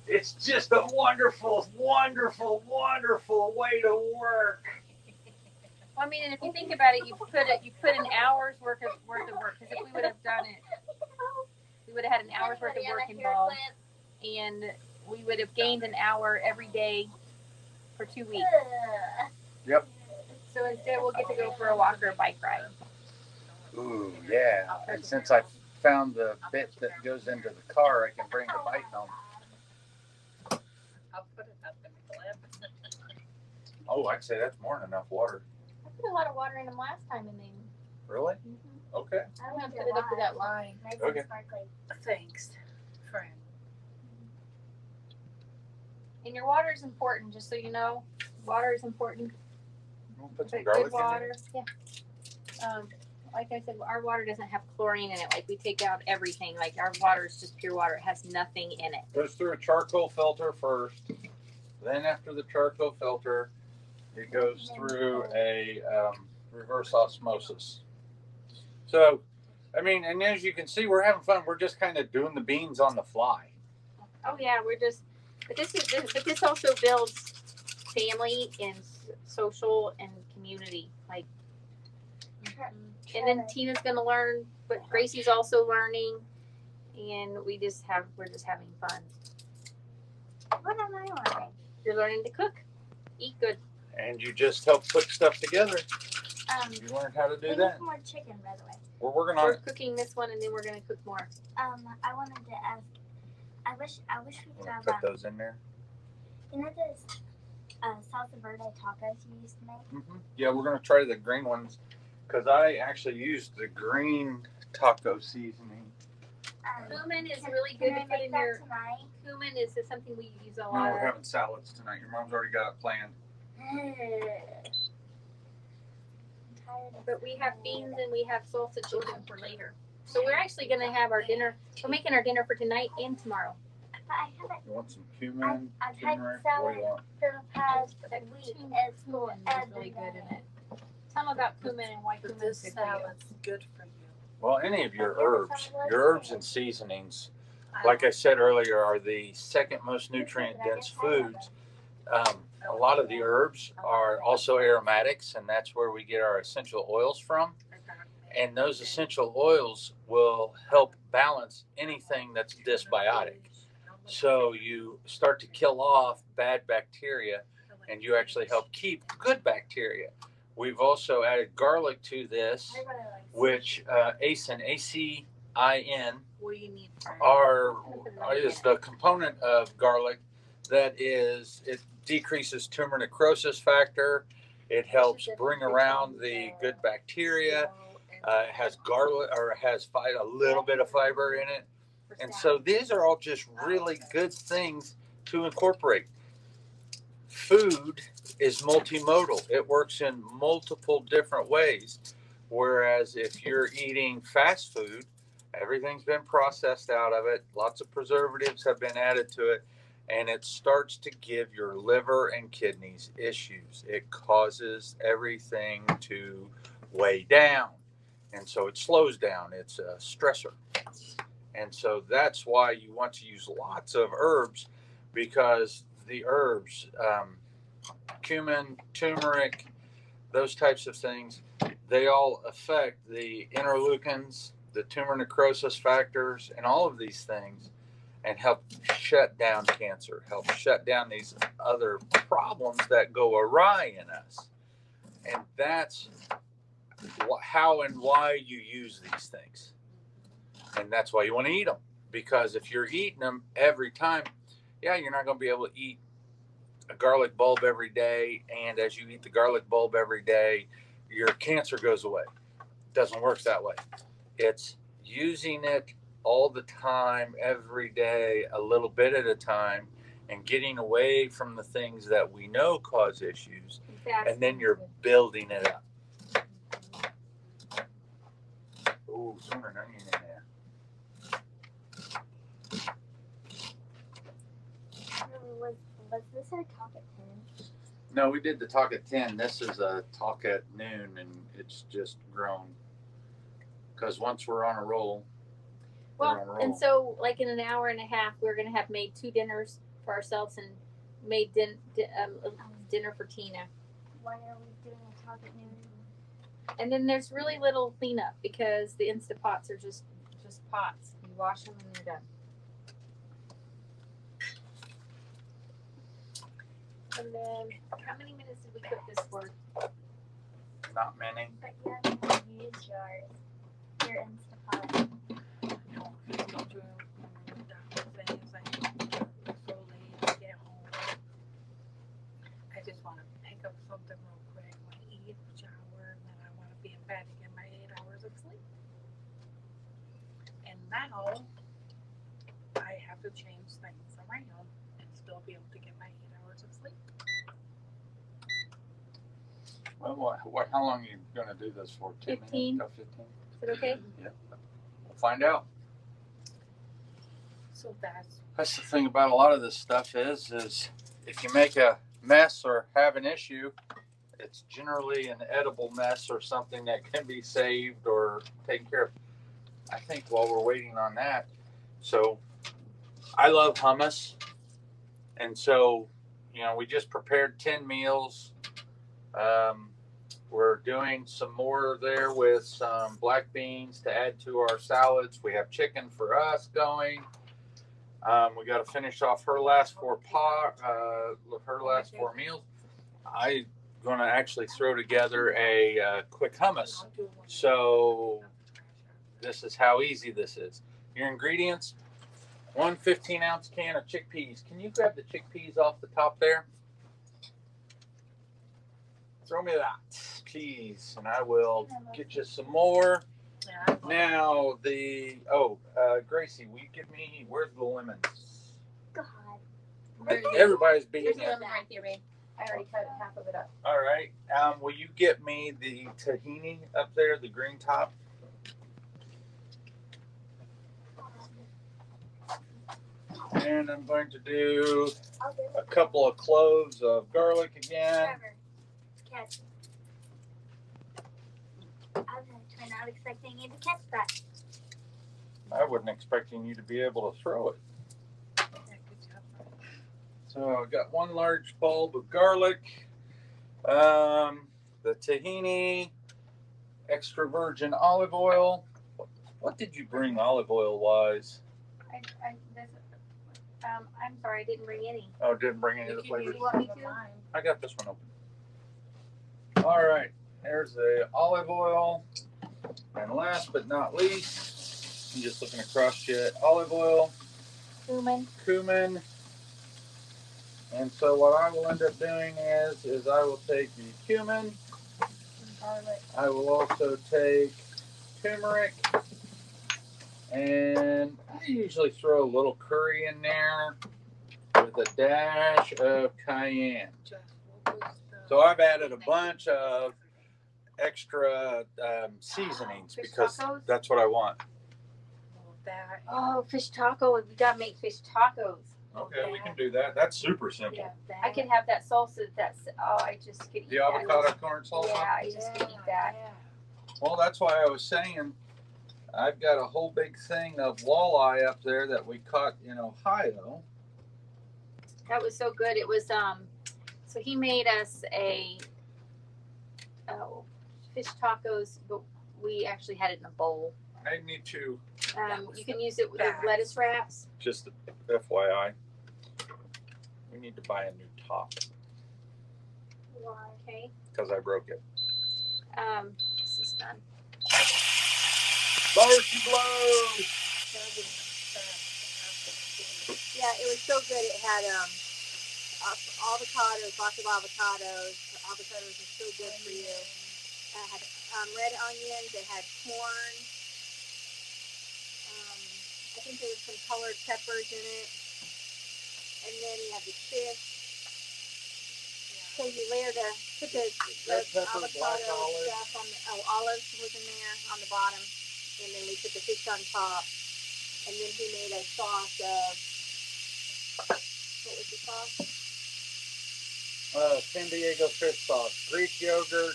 [SPEAKER 1] It's just a wonderful, wonderful, wonderful way to work.
[SPEAKER 3] Well, I mean, and if you think about it, you put an hour's worth of work. Because if we would have done it, we would have had an hour's worth of work involved, and we would have gained an hour every day for 2 weeks.
[SPEAKER 1] Yep.
[SPEAKER 3] So instead, we'll get to go for a walk or a bike ride.
[SPEAKER 1] Ooh, yeah. And since I found the bit that goes into the car, I can bring the bike home.
[SPEAKER 2] I'll put it up in the lab.
[SPEAKER 1] Oh, I'd say that's more than enough water.
[SPEAKER 3] I put a lot of water in them last time, and then
[SPEAKER 1] Really? Okay.
[SPEAKER 3] I'm gonna put it up to that line.
[SPEAKER 5] Nice
[SPEAKER 1] Okay.
[SPEAKER 5] and sparkly.
[SPEAKER 2] Thanks, friend.
[SPEAKER 3] And your water is important, just so you know. Water is important.
[SPEAKER 1] We'll put some
[SPEAKER 3] Good
[SPEAKER 1] garlic in there.
[SPEAKER 3] water. Yeah. Like I said, our water doesn't have chlorine in it. Like we take out everything. Like our water is just pure water. It has nothing in it.
[SPEAKER 1] Goes through a charcoal filter first. Then after the charcoal filter, it goes through a reverse osmosis. So, I mean, and as you can see, we're having fun. We're just kind of doing the beans on the fly.
[SPEAKER 3] Oh yeah, but this also builds family and social and community. Like, and then Tina's gonna learn, but Gracie's also learning, and we're just having fun.
[SPEAKER 5] What am I learning?
[SPEAKER 3] You're learning to cook, eat good.
[SPEAKER 1] And you just help put stuff together. You learned how to do
[SPEAKER 5] We
[SPEAKER 1] that.
[SPEAKER 5] need more chicken, by the way.
[SPEAKER 1] We're working on
[SPEAKER 3] We're
[SPEAKER 1] it.
[SPEAKER 3] cooking this one, and then we're gonna cook more.
[SPEAKER 5] I wanted to ask. I wish we could have.
[SPEAKER 1] Put those in there.
[SPEAKER 5] You know those salsa verde tacos you used to make?
[SPEAKER 1] Yeah, we're going to try the green ones because I actually used the green taco seasoning.
[SPEAKER 3] Cumin is
[SPEAKER 5] Can-
[SPEAKER 3] really
[SPEAKER 5] can
[SPEAKER 3] good
[SPEAKER 5] I
[SPEAKER 3] to put
[SPEAKER 5] make
[SPEAKER 3] in
[SPEAKER 5] that
[SPEAKER 3] your.
[SPEAKER 5] tonight?
[SPEAKER 3] Cumin is something we use a
[SPEAKER 1] No,
[SPEAKER 3] lot.
[SPEAKER 1] we're having salads tonight. Your mom's already got it planned.
[SPEAKER 5] I'm tired of
[SPEAKER 3] But we have
[SPEAKER 5] food.
[SPEAKER 3] beans and we have salsa chicken for later. So we're actually gonna have our dinner. We're making our dinner for tonight and tomorrow.
[SPEAKER 5] But I haven't.
[SPEAKER 1] You want some cumin?
[SPEAKER 5] I've had
[SPEAKER 1] turmeric?
[SPEAKER 5] salad
[SPEAKER 1] What do you want?
[SPEAKER 5] for the past
[SPEAKER 3] That
[SPEAKER 5] week
[SPEAKER 3] cumin
[SPEAKER 5] at school
[SPEAKER 3] is
[SPEAKER 5] every
[SPEAKER 3] really good in
[SPEAKER 5] day.
[SPEAKER 3] it. Tell them about cumin and why
[SPEAKER 2] But
[SPEAKER 3] cumin
[SPEAKER 2] this
[SPEAKER 3] is good for you.
[SPEAKER 2] salad's good for you.
[SPEAKER 1] Well, any of your herbs and seasonings, like I said earlier, are the second most nutrient dense foods. A lot of the herbs are also aromatics, and that's where we get our essential oils from. And those essential oils will help balance anything that's dysbiotic. So you start to kill off bad bacteria, and you actually help keep good bacteria. We've also added garlic to this,
[SPEAKER 5] Everybody likes
[SPEAKER 1] which ACIN
[SPEAKER 2] What do you need?
[SPEAKER 1] is the component of garlic that it decreases tumor necrosis factor. It helps bring around the good bacteria. It has garlic or has a little bit of fiber in it. And so these are all just really good things to incorporate. Food is multimodal. It works in multiple different ways. Whereas if you're eating fast food, everything's been processed out of it. Lots of preservatives have been added to it. And it starts to give your liver and kidneys issues. It causes everything to way down. And so it slows down. It's a stressor. And so that's why you want to use lots of herbs, because the herbs, cumin, turmeric, those types of things, they all affect the interleukins, the tumor necrosis factors, and all of these things, and help shut down cancer, help shut down these other problems that go awry in us. And that's how and why you use these things. And that's why you want to eat them. Because if you're eating them every time, yeah, you're not going to be able to eat a garlic bulb every day. And as you eat the garlic bulb every day, your cancer goes away. It doesn't work that way. It's using it all the time, every day, a little bit at a time, and getting away from the things that we know cause issues. And then you're building it up. Ooh, sooner than onion in there.
[SPEAKER 5] Was this our talk at 10?
[SPEAKER 1] No, we did the talk at 10. This is a talk at noon, and it's just grown. Because once we're on a roll, we're on a
[SPEAKER 3] Well,
[SPEAKER 1] roll.
[SPEAKER 3] and so like in an hour and a half, we're gonna have made 2 dinners for ourselves and made dinner for Tina.
[SPEAKER 5] Why are we doing a talk at noon?
[SPEAKER 3] And then there's really little cleanup because the Instapots are just pots. You wash them and you're done. And then how many minutes did we cook this for?
[SPEAKER 1] Not many.
[SPEAKER 5] But you haven't even used yours. Your Instapot.
[SPEAKER 2] I just want to pick up something real quick, want to eat, shower, and then I want to be in bed to get my 8 hours of sleep. And now I have to change things around and still be able to get my 8 hours of sleep.
[SPEAKER 1] Well, how long are you going to do this for? 10
[SPEAKER 3] 15.
[SPEAKER 1] minutes? Go 15?
[SPEAKER 3] Is it okay?
[SPEAKER 1] Yeah. We'll find out.
[SPEAKER 2] So that's
[SPEAKER 1] That's the thing about a lot of this stuff is if you make a mess or have an issue, it's generally an edible mess or something that can be saved or taken care of. I think while we're waiting on that, so I love hummus. And so, we just prepared 10 meals. We're doing some more there with some black beans to add to our salads. We have chicken for us going. We got to finish off her last 4 meals. I'm going to actually throw together a quick hummus. So this is how easy this is. Your ingredients: 1 15-ounce can of chickpeas. Can you grab the chickpeas off the top there? Throw me that, please, and I will get you some more. Now Gracie, will you give me, where's the lemons?
[SPEAKER 5] God.
[SPEAKER 1] Everybody's beating
[SPEAKER 3] There's a
[SPEAKER 1] it.
[SPEAKER 3] lemon right there, babe. I already cut half of it up.
[SPEAKER 1] All right. Will you get me the tahini up there, the green top? And I'm going to do
[SPEAKER 5] I'll do it.
[SPEAKER 1] a couple of cloves of garlic again.
[SPEAKER 5] Trevor, catch. I was not expecting you to catch that.
[SPEAKER 1] I wasn't expecting you to be able to throw it. So I got 1 large bulb of garlic, the tahini, extra virgin olive oil. What did you bring olive oil wise?
[SPEAKER 3] I'm sorry, I didn't bring any.
[SPEAKER 1] Oh, didn't bring any of the
[SPEAKER 3] Do
[SPEAKER 1] flavors.
[SPEAKER 3] you want me to?
[SPEAKER 1] I got this one open. All right, there's the olive oil. And last but not least, I'm just looking across yet, olive oil, cumin. And so what I will end up doing is I will take the cumin. I will also take turmeric. And I usually throw a little curry in there with a dash of cayenne. So I've added a bunch of extra seasonings because that's what I want.
[SPEAKER 3] Oh, fish taco. We gotta make fish tacos.
[SPEAKER 1] Okay, we can do that. That's super simple.
[SPEAKER 3] Yeah, I could have that salsa. I just could eat
[SPEAKER 1] The
[SPEAKER 3] that.
[SPEAKER 1] avocado corn salsa.
[SPEAKER 3] Yeah, I just could eat that.
[SPEAKER 1] Well, that's why I was saying I've got a whole big thing of walleye up there that we caught in Ohio.
[SPEAKER 3] That was so good. It was so he made us a fish tacos, but we actually had it in a bowl.
[SPEAKER 1] I need to
[SPEAKER 3] You can use it with the lettuce wraps.
[SPEAKER 1] just FYI. We need to buy a new top
[SPEAKER 3] Okay.
[SPEAKER 1] because I broke it.
[SPEAKER 3] This is done.
[SPEAKER 1] Varsity blows.
[SPEAKER 3] Yeah, it was so good. It had avocados, lots of avocados. Avocados are so good for you. It had red onions. It had corn. I think there was some colored peppers in it. And then you have the fish. So you put the
[SPEAKER 1] Red pepper,
[SPEAKER 3] avocado
[SPEAKER 1] black olive.
[SPEAKER 3] stuff on olives was in there on the bottom. And then we put the fish on top. And then he made a sauce of, what was the sauce?
[SPEAKER 1] San Diego fish sauce, Greek yogurt,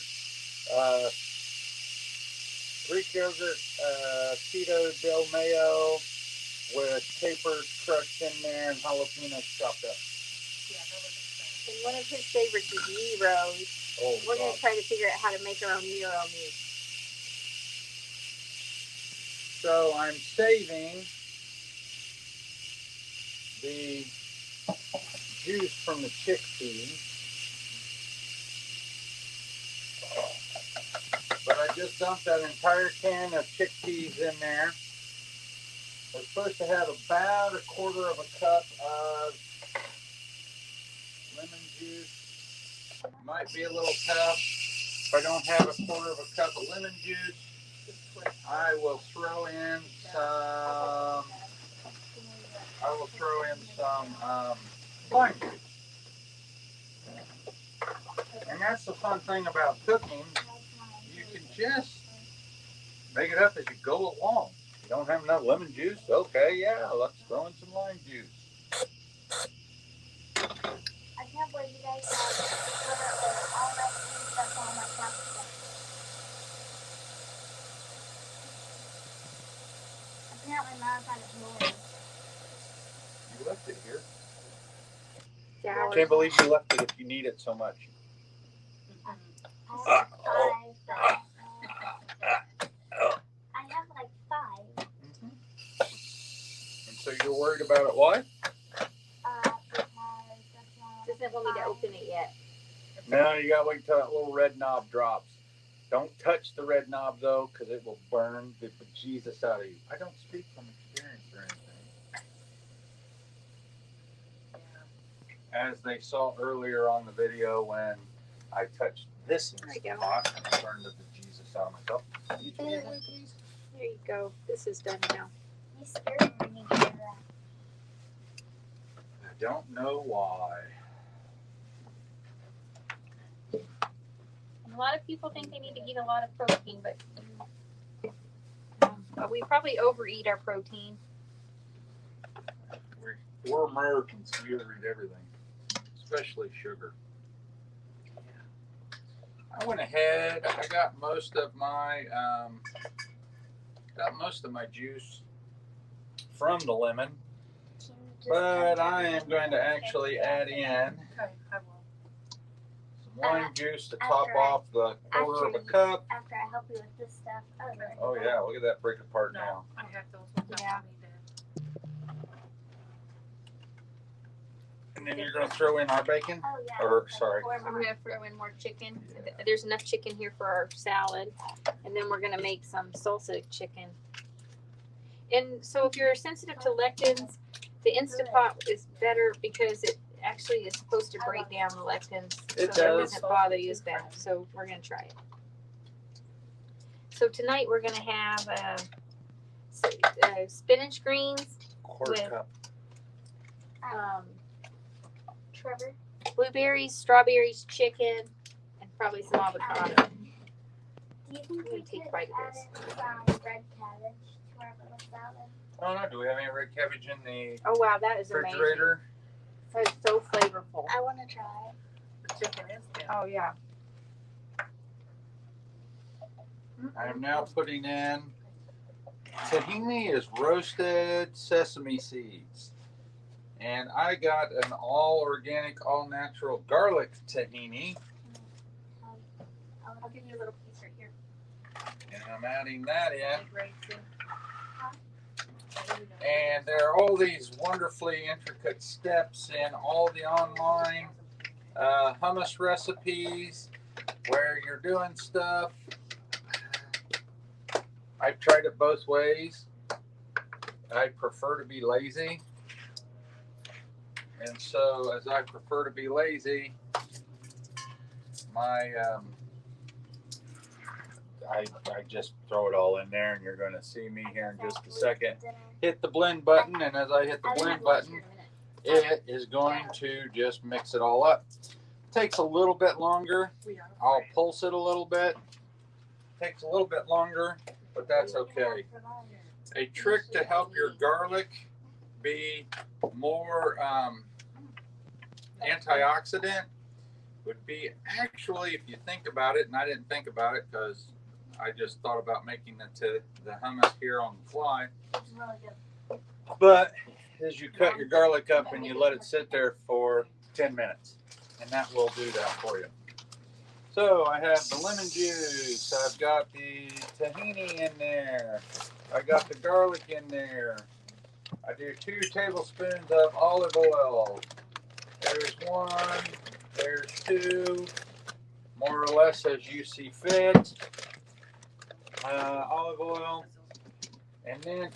[SPEAKER 1] Tito del Mayo with capers crushed in there and jalapenos chopped up.
[SPEAKER 3] And one of his favorites is gyros.
[SPEAKER 1] Oh,
[SPEAKER 3] We're going
[SPEAKER 1] God.
[SPEAKER 3] to try to figure out how to make our own gyro meat.
[SPEAKER 1] So I'm saving the juice from the chickpeas. But I just dumped that entire can of chickpeas in there. We're supposed to have about a quarter of a cup of lemon juice. Might be a little tough. If I don't have a quarter of a cup of lemon juice, I will throw in some lime juice. And that's the fun thing about cooking. You can just make it up as you go along. You don't have enough lemon juice? Okay, yeah, let's throw in some lime juice.
[SPEAKER 5] I can't believe you guys have literally all my food stuff on my pasta. Apparently Mom found it noise.
[SPEAKER 1] You left it here.
[SPEAKER 3] Sour.
[SPEAKER 1] Can't believe you left it if you need it so much.
[SPEAKER 5] I have like five.
[SPEAKER 1] And so you're worried about it, what?
[SPEAKER 5] Because
[SPEAKER 3] Doesn't want me to open it yet.
[SPEAKER 1] No, you gotta wait till that little red knob drops. Don't touch the red knob though, because it will burn the bejesus out of you. I don't speak from experience or anything. As they saw earlier on the video when I touched this
[SPEAKER 3] There you
[SPEAKER 1] instant
[SPEAKER 3] go.
[SPEAKER 1] pot and I burned the bejesus out of myself.
[SPEAKER 3] There you go. This is done now.
[SPEAKER 5] You scared me when you did that.
[SPEAKER 1] I don't know why.
[SPEAKER 3] And a lot of people think they need to eat a lot of protein, but we probably overeat our protein.
[SPEAKER 1] We're Americans, we overeat everything, especially sugar. I went ahead. I got most of my juice from the lemon,
[SPEAKER 5] Can you just
[SPEAKER 1] but I am going to actually add in
[SPEAKER 2] Okay, I will.
[SPEAKER 1] some lime juice to top off the quarter of a cup.
[SPEAKER 5] after I help you with this stuff?
[SPEAKER 1] Oh yeah, look at that break apart
[SPEAKER 2] No,
[SPEAKER 1] now.
[SPEAKER 2] I have those ones.
[SPEAKER 3] Yeah.
[SPEAKER 2] I need to-
[SPEAKER 1] And then you're going to throw in our bacon.
[SPEAKER 5] Oh yeah.
[SPEAKER 1] Or sorry,
[SPEAKER 3] I'm gonna throw in more chicken. There's enough chicken here for our salad, and then we're gonna make some salsa chicken. And so, if you're sensitive to lectins, the Instant Pot is better because it actually is supposed to break down the lectins, so
[SPEAKER 1] It
[SPEAKER 3] that
[SPEAKER 1] does.
[SPEAKER 3] doesn't bother you as bad. So we're gonna try it. So tonight we're gonna have spinach greens,
[SPEAKER 1] quarter
[SPEAKER 3] with-
[SPEAKER 1] cup.
[SPEAKER 5] Trevor.
[SPEAKER 3] blueberries, strawberries, chicken, and probably some avocado.
[SPEAKER 5] Do you think
[SPEAKER 3] I'm gonna
[SPEAKER 5] we
[SPEAKER 3] take
[SPEAKER 5] could
[SPEAKER 3] a bite of
[SPEAKER 5] add
[SPEAKER 3] this.
[SPEAKER 5] in some red cabbage to our little salad?
[SPEAKER 1] Oh no, do we have any red cabbage in the
[SPEAKER 3] Oh wow, that is amazing.
[SPEAKER 1] refrigerator?
[SPEAKER 3] So it's so flavorful.
[SPEAKER 5] I want to try.
[SPEAKER 2] The chicken is good.
[SPEAKER 3] Oh yeah.
[SPEAKER 1] I am now putting in tahini is roasted sesame seeds. And I got an all organic, all natural garlic tahini.
[SPEAKER 3] I'll give you a little piece right here.
[SPEAKER 1] And I'm adding that in.
[SPEAKER 2] Right, too.
[SPEAKER 1] And there are all these wonderfully intricate steps in all the online hummus recipes where you're doing stuff. I've tried it both ways. I prefer to be lazy. And so, as I prefer to be lazy, my I just throw it all in there, and you're going to see me here in just a second. Hit the blend button, and as I hit the blend button, it is going to just mix it all up. Takes a little bit longer. I'll pulse it a little bit. Takes a little bit longer, but that's okay. A trick to help your garlic be more antioxidant would be actually, if you think about it, and I didn't think about it because I just thought about making the hummus here on the fly.
[SPEAKER 5] It's really good.
[SPEAKER 1] But as you cut your garlic up and you let it sit there for 10 minutes, and that will do that for you. So I have the lemon juice, I've got the tahini in there, I got the garlic in there, I do 2 tablespoons of olive oil. There's 1, there's 2, more or less as you see fit. Olive oil, and then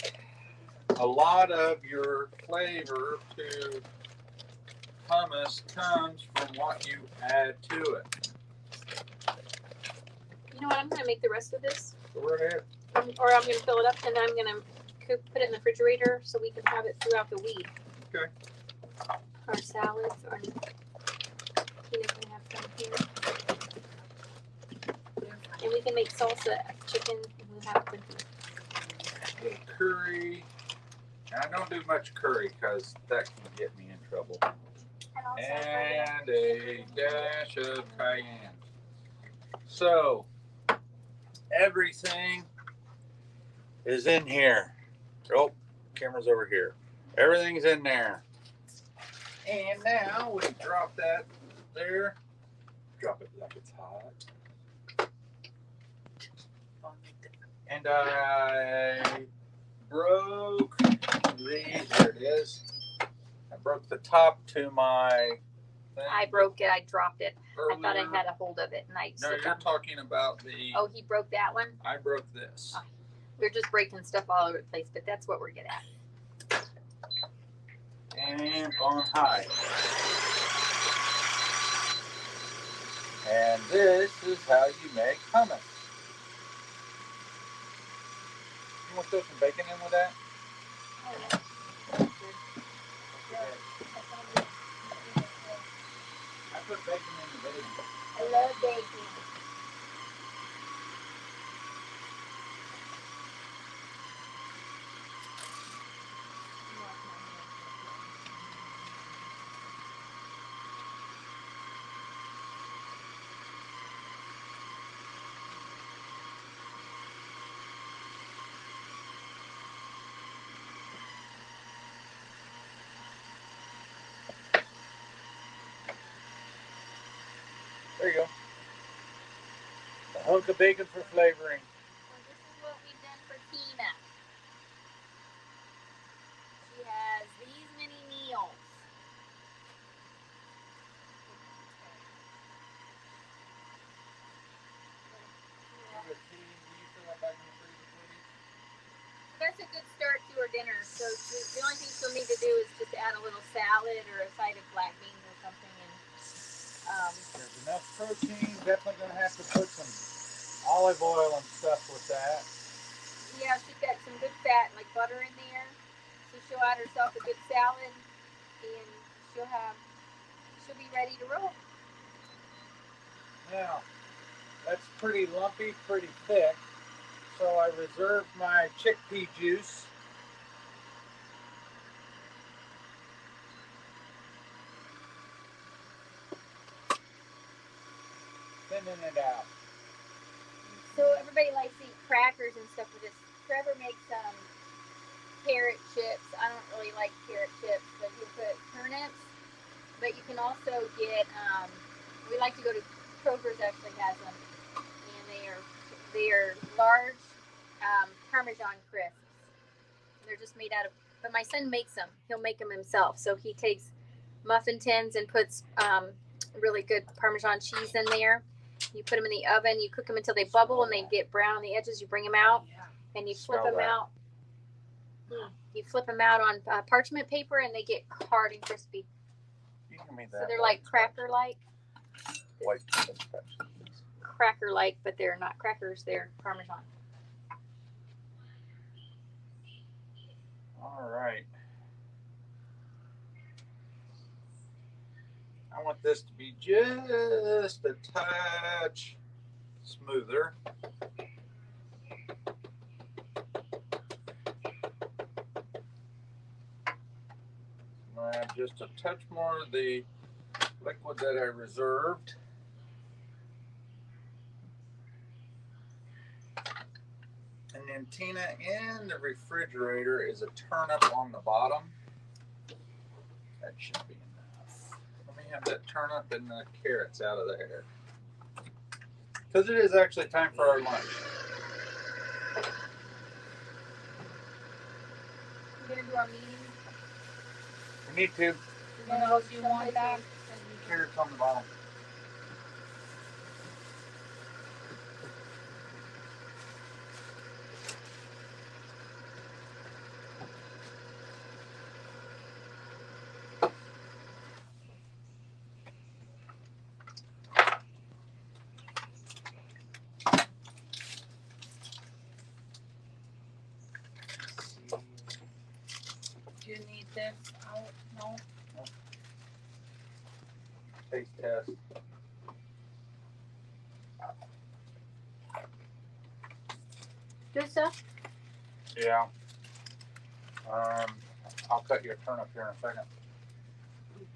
[SPEAKER 1] a lot of your flavor to hummus comes from what you add to it.
[SPEAKER 6] You know what? I'm going to make the rest of this,
[SPEAKER 1] Go right ahead.
[SPEAKER 6] or I'm going to fill it up, and then I'm going to put it in the refrigerator so we can have it throughout the week.
[SPEAKER 1] Okay.
[SPEAKER 6] Our salads, or Tina's going to have some here, and we can make salsa chicken. We'll have plenty.
[SPEAKER 1] A little curry. And I don't do much curry because that can get me in trouble.
[SPEAKER 5] And also
[SPEAKER 1] And a dash of cayenne. So everything is in here. Oh, camera's over here. Everything's in there. And now we drop that there. Drop it like it's hot. And I broke these. Here it is. I broke the top to my thing.
[SPEAKER 6] I broke it. I dropped it. I thought I
[SPEAKER 1] earlier.
[SPEAKER 6] had a hold of it, and I
[SPEAKER 1] No,
[SPEAKER 6] slipped
[SPEAKER 1] you're
[SPEAKER 6] up.
[SPEAKER 1] talking about the.
[SPEAKER 6] Oh, he broke that one.
[SPEAKER 1] I broke this.
[SPEAKER 6] We're just breaking stuff all over the place, but that's what we're good at.
[SPEAKER 1] And on high. And this is how you make hummus. You want to throw some bacon in with that? I put bacon in the bacon.
[SPEAKER 5] I love bacon.
[SPEAKER 1] There you go. A hunk of bacon for flavoring.
[SPEAKER 6] So this is what we've done for Tina. She has these many meals. That's a good start to her dinner. So the only thing she'll need to do is just add a little salad or a side of black beans or something. And
[SPEAKER 1] There's enough protein. Definitely going to have to put some olive oil and stuff with that.
[SPEAKER 6] yeah, she's got some good fat, like butter in there. So she'll add herself a good salad, and she'll be ready to roll.
[SPEAKER 1] Now, that's pretty lumpy, pretty thick. So I reserved my chickpea juice. Thinning it out.
[SPEAKER 6] So everybody likes to eat crackers and stuff with this. Trevor makes carrot chips. I don't really like carrot chips, but you put turnips. But you can also get. We like to go to Kroger's. Actually has them, and they are large Parmesan crisps. They're just made out of. But my son makes them. He'll make them himself. So he takes muffin tins and puts really good Parmesan cheese in there. You put them in the oven. You cook them until they bubble and they get brown on the edges. You bring them out and you flip
[SPEAKER 1] Smell
[SPEAKER 6] them
[SPEAKER 1] that.
[SPEAKER 6] out. You flip them out on parchment paper and they get hard and crispy.
[SPEAKER 1] You can make
[SPEAKER 6] So
[SPEAKER 1] that
[SPEAKER 6] they're like cracker-like.
[SPEAKER 1] white inspection.
[SPEAKER 6] Cracker-like, but they're not crackers. They're Parmesan.
[SPEAKER 1] All right. I want this to be just a touch smoother. I have just a touch more of the liquid that I reserved. And then Tina, in the refrigerator is a turnip on the bottom. That should be enough. Let me have that turnip and the carrots out of there. Because it is actually time for our lunch.
[SPEAKER 6] We're going to do our meeting.
[SPEAKER 1] We need to.
[SPEAKER 2] What else you want that?
[SPEAKER 1] Carrots on the bottom.
[SPEAKER 2] Do you need this out? No?
[SPEAKER 1] Taste test.
[SPEAKER 6] Good stuff.
[SPEAKER 1] Yeah. I'll cut you a turnip here in a second.
[SPEAKER 6] He's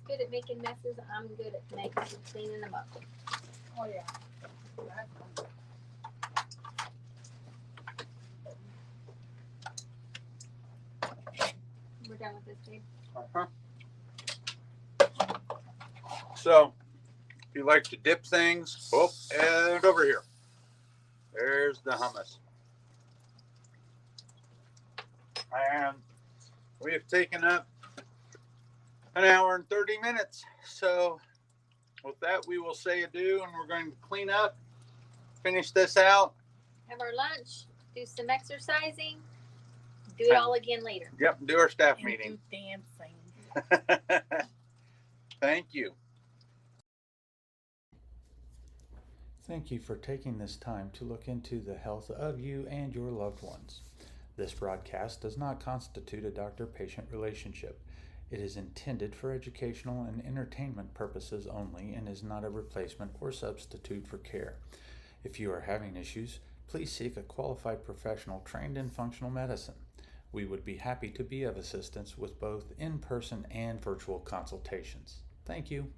[SPEAKER 6] good at making messes. I'm good at making cleaning them up.
[SPEAKER 2] Oh, yeah.
[SPEAKER 6] We're done with this, babe.
[SPEAKER 1] Uh-huh. So, if you like to dip things, and over here. There's the hummus. And we have taken up an hour and 30 minutes. So, with that, we will say adieu and we're going to clean up, finish this out.
[SPEAKER 6] Have our lunch, do some exercising, do it all again later.
[SPEAKER 1] Yep, do our staff
[SPEAKER 2] And
[SPEAKER 1] meeting.
[SPEAKER 2] do dancing.
[SPEAKER 1] Thank you. Thank you for taking this time to look into the health of you and your loved ones. This broadcast does not constitute a doctor-patient relationship. It is intended for educational and entertainment purposes only and is not a replacement or substitute for care. If you are having issues, please seek a qualified professional trained in functional medicine. We would be happy to be of assistance with both in-person and virtual consultations. Thank you.